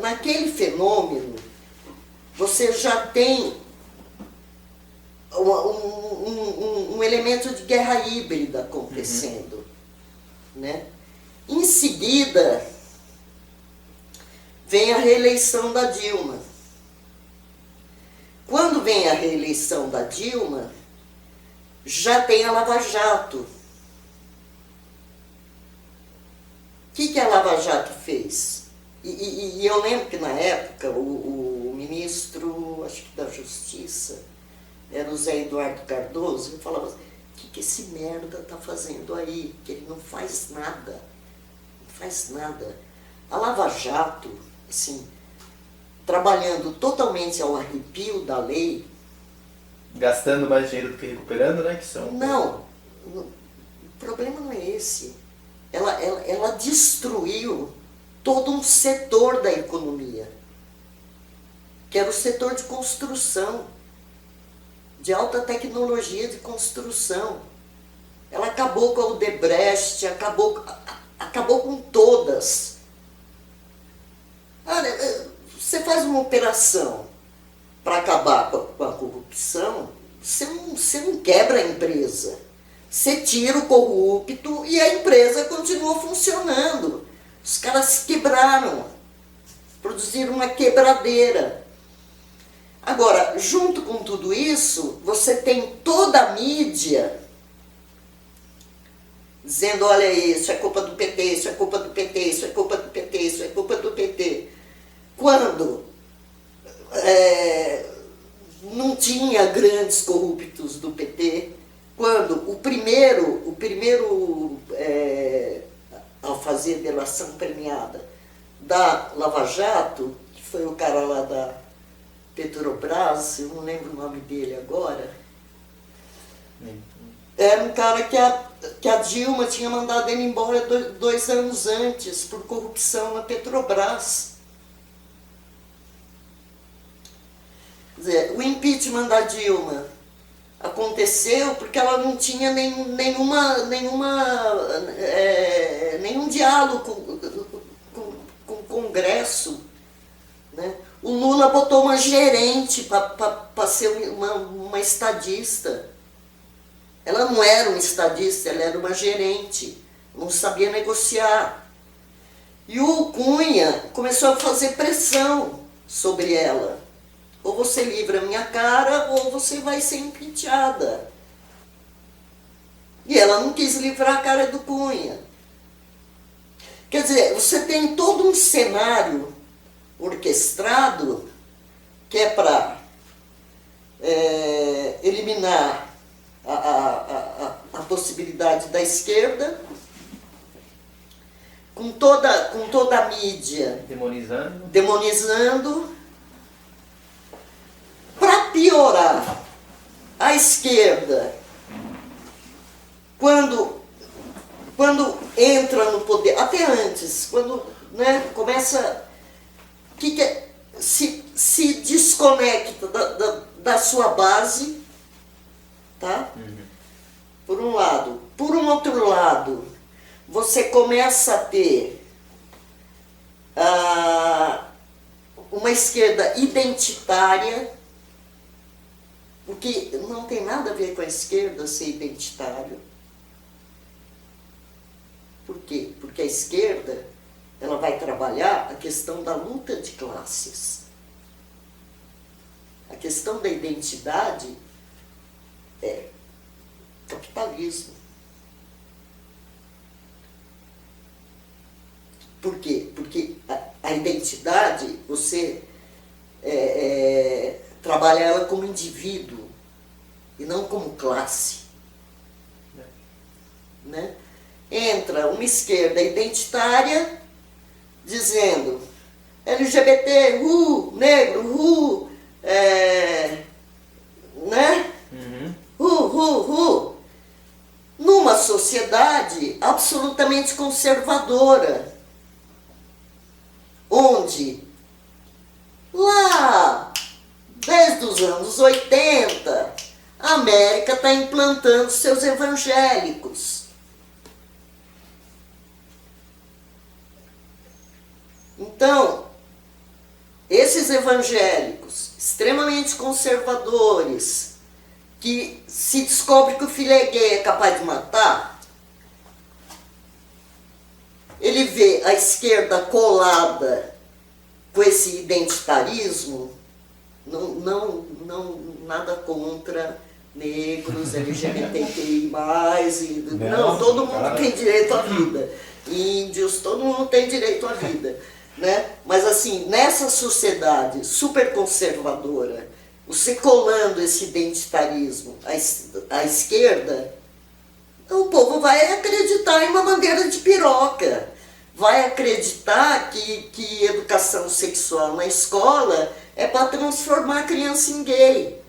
naquele fenômeno, você já tem um elemento de guerra híbrida acontecendo. Né? Em seguida, vem a reeleição da Dilma. Quando vem a reeleição da Dilma, já tem a Lava Jato. O que a Lava Jato fez? E eu lembro que na época o ministro, acho que da Justiça, era o Zé Eduardo Cardoso, ele falava assim, o que esse merda tá fazendo aí? Que ele não faz nada. Não faz nada. A Lava Jato, assim, trabalhando totalmente ao arrepio da lei. Gastando mais dinheiro do que recuperando, né? Que são... Não, o problema não é esse. Ela destruiu todo um setor da economia, que era o setor de construção, de alta tecnologia de construção. Ela acabou com a Odebrecht, acabou com todas. Olha, você faz uma operação para acabar com a corrupção, você não quebra a empresa. Você tira o corrupto e a empresa continua funcionando. Os caras se quebraram, produziram uma quebradeira. Agora, junto com tudo isso, você tem toda a mídia dizendo, olha isso é culpa do PT, isso é culpa do PT, isso é culpa do PT, isso é culpa do PT. Quando não tinha grandes corruptos do PT, quando o primeiro ao fazer delação premiada da Lava Jato, que foi o cara lá da Petrobras, eu não lembro o nome dele agora, era um cara que a Dilma tinha mandado ele embora 2 anos antes por corrupção na Petrobras. Quer dizer, o impeachment da Dilma aconteceu porque ela não tinha nenhum diálogo com o Congresso. Né? O Lula botou uma gerente para ser uma estadista. Ela não era uma estadista, ela era uma gerente, não sabia negociar. E o Cunha começou a fazer pressão sobre ela. Ou você livra a minha cara, ou você vai ser impeachada. E ela não quis livrar a cara do Cunha. Quer dizer, você tem todo um cenário orquestrado que é para eliminar a possibilidade da esquerda, com toda a mídia demonizando. Para piorar, a esquerda, quando entra no poder, até antes, quando começa, se desconecta da sua base, tá? Por um lado. Por um outro lado, você começa a ter uma esquerda identitária, o que não tem nada a ver com a esquerda ser identitário. Por quê? Porque a esquerda ela vai trabalhar a questão da luta de classes. A questão da identidade é capitalismo. Por quê? Porque a identidade, você trabalha ela como indivíduo e não como classe. né? Entra uma esquerda identitária dizendo LGBT, negro, né? Numa sociedade absolutamente conservadora, onde lá, desde os anos 80, a América está implantando seus evangélicos. Então, esses evangélicos extremamente conservadores, que se descobre que o filho é gay, é capaz de matar, ele vê a esquerda colada com esse identitarismo, não nada contra negros, LGBTQI+, não, todo mundo tem direito à vida, índios, todo mundo tem direito à vida, né? Mas assim, nessa sociedade super conservadora, você colando esse identitarismo à esquerda, o povo vai acreditar em uma bandeira de piroca, vai acreditar que educação sexual na escola é para transformar a criança em gay.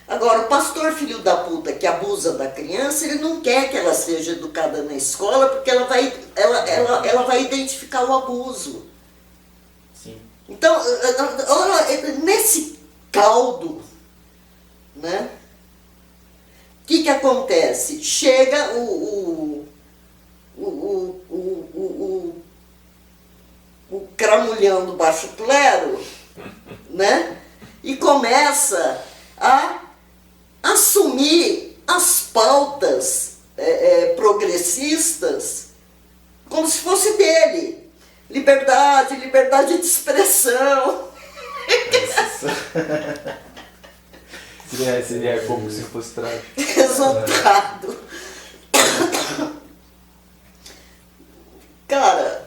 Agora, o pastor filho da puta que abusa da criança, ele não quer que ela seja educada na escola, porque ela vai identificar o abuso. Sim. Então, nesse caldo, né? O que acontece? Chega o cramulhão do baixo clero, né? E começa a assumir as pautas progressistas como se fosse dele. Liberdade de expressão. Seria como se fosse trágico. Resultado. Cara,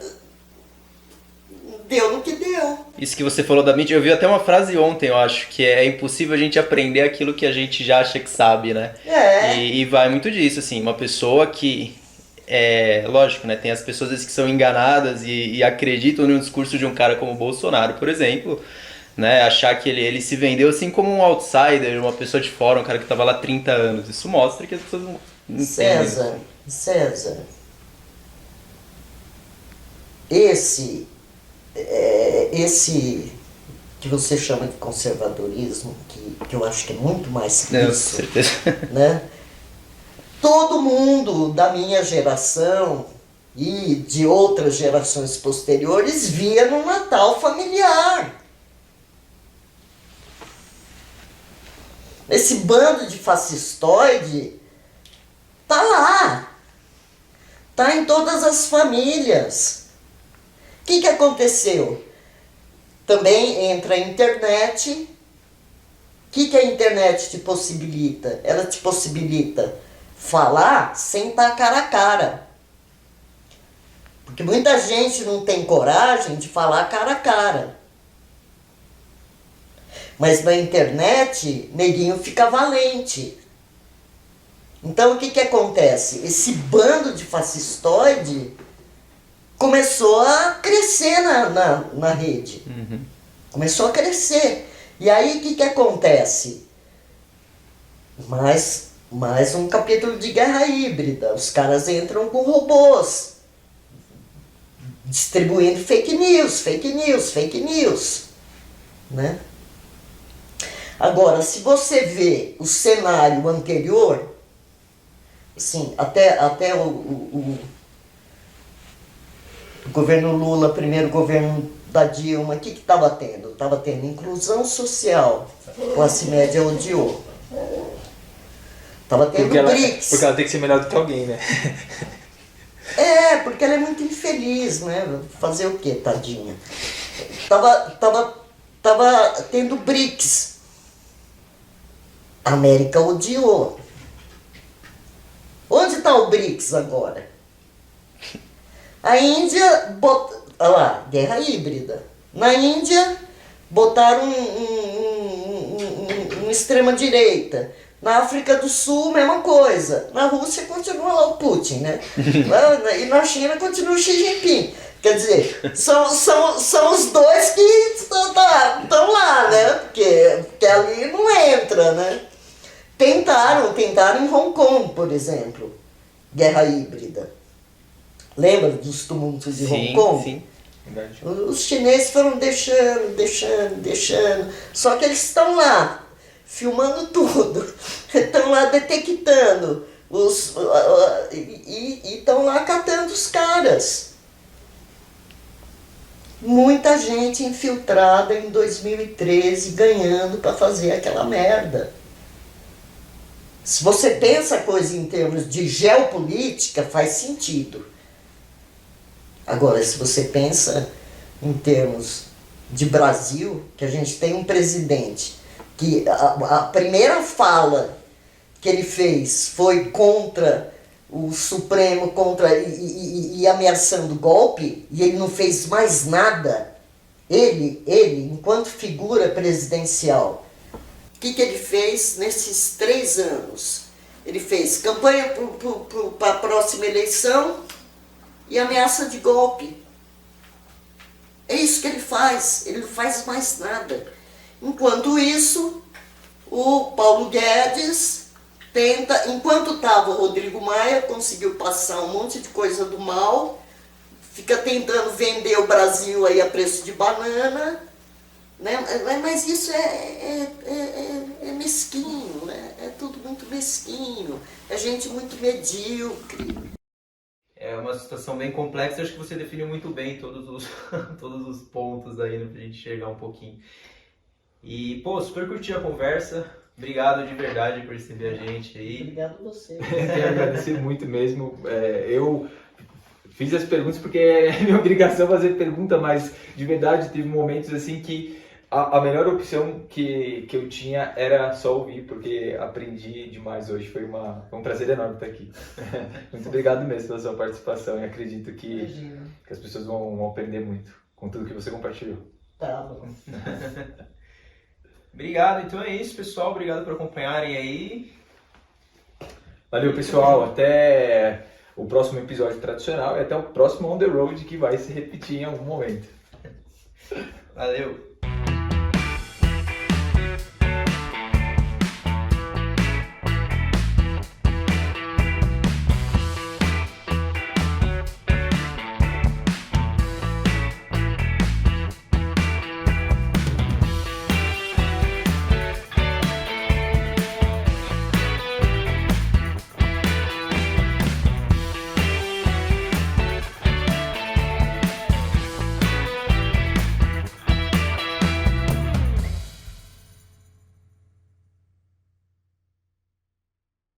deu no que deu. Isso que você falou da mídia, eu vi até uma frase ontem, eu acho, que é impossível a gente aprender aquilo que a gente já acha que sabe, né? E vai muito disso, assim, uma pessoa que, lógico, né, tem as pessoas às vezes que são enganadas e acreditam no discurso de um cara como o Bolsonaro, por exemplo, né, achar que ele se vendeu assim como um outsider, uma pessoa de fora, um cara que estava lá há 30 anos. Isso mostra que as pessoas não entendem. César, esse que você chama de conservadorismo, que eu acho que é muito mais que isso, com certeza. né? Todo mundo da minha geração e de outras gerações posteriores via no Natal familiar. Esse bando de fascistoide tá lá, tá em todas as famílias. O que aconteceu? Também entra a internet. O que a internet te possibilita? Ela te possibilita falar sem estar cara a cara. Porque muita gente não tem coragem de falar cara a cara. Mas na internet, neguinho fica valente. Então o que acontece? Esse bando de fascistoide começou a crescer na rede. Uhum. Começou a crescer. E aí o que acontece? Mais um capítulo de guerra híbrida. Os caras entram com robôs, distribuindo fake news, né? Agora, se você vê o cenário anterior, assim, até o governo Lula, primeiro governo da Dilma, o que estava tendo? Estava tendo inclusão social, classe média odiou. Estava tendo BRICS. Porque ela tem que ser melhor do que alguém, né? Porque ela é muito infeliz, né? Fazer o quê, tadinha? Tava tendo BRICS. A América odiou. Onde está o BRICS agora? A Índia olha lá, guerra híbrida. Na Índia botaram um extrema-direita. Na África do Sul, mesma coisa. Na Rússia continua lá o Putin, né? E na China continua o Xi Jinping. Quer dizer, são os dois que estão lá, né? Porque ali não entra, né? Tentaram em Hong Kong, por exemplo, guerra híbrida. Lembra dos tumultos de Hong Kong? Sim. Os chineses foram deixando. Só que eles estão lá, filmando tudo. Estão lá detectando. E estão lá catando os caras. Muita gente infiltrada em 2013 ganhando para fazer aquela merda. Se você pensa a coisa em termos de geopolítica, faz sentido. Agora, se você pensa em termos de Brasil, que a gente tem um presidente que a primeira fala que ele fez foi contra o Supremo, e ameaçando golpe, e ele não fez mais nada, ele enquanto figura presidencial, o que ele fez nesses 3 anos? Ele fez campanha para a próxima eleição e ameaça de golpe. É isso que ele faz, ele não faz mais nada. Enquanto isso, o Paulo Guedes tenta, enquanto estava o Rodrigo Maia, conseguiu passar um monte de coisa do mal, fica tentando vender o Brasil aí a preço de banana, né? Mas isso é mesquinho, né? É tudo muito mesquinho, é gente muito medíocre. É uma situação bem complexa, acho que você definiu muito bem todos os pontos aí, né, pra gente chegar um pouquinho. E, pô, super curti a conversa. Obrigado de verdade por receber a gente aí. Obrigado a você. Quero agradecer muito mesmo. Eu fiz as perguntas porque é minha obrigação fazer pergunta, mas de verdade teve momentos assim que a melhor opção que eu tinha era só ouvir, porque aprendi demais hoje. Foi um prazer enorme estar aqui. Muito obrigado mesmo pela sua participação e acredito que as pessoas vão aprender muito com tudo que você compartilhou. Tá bom. Obrigado, então é isso, pessoal. Obrigado por acompanharem aí. Valeu, pessoal. Até o próximo episódio tradicional e até o próximo On The Road, que vai se repetir em algum momento. Valeu.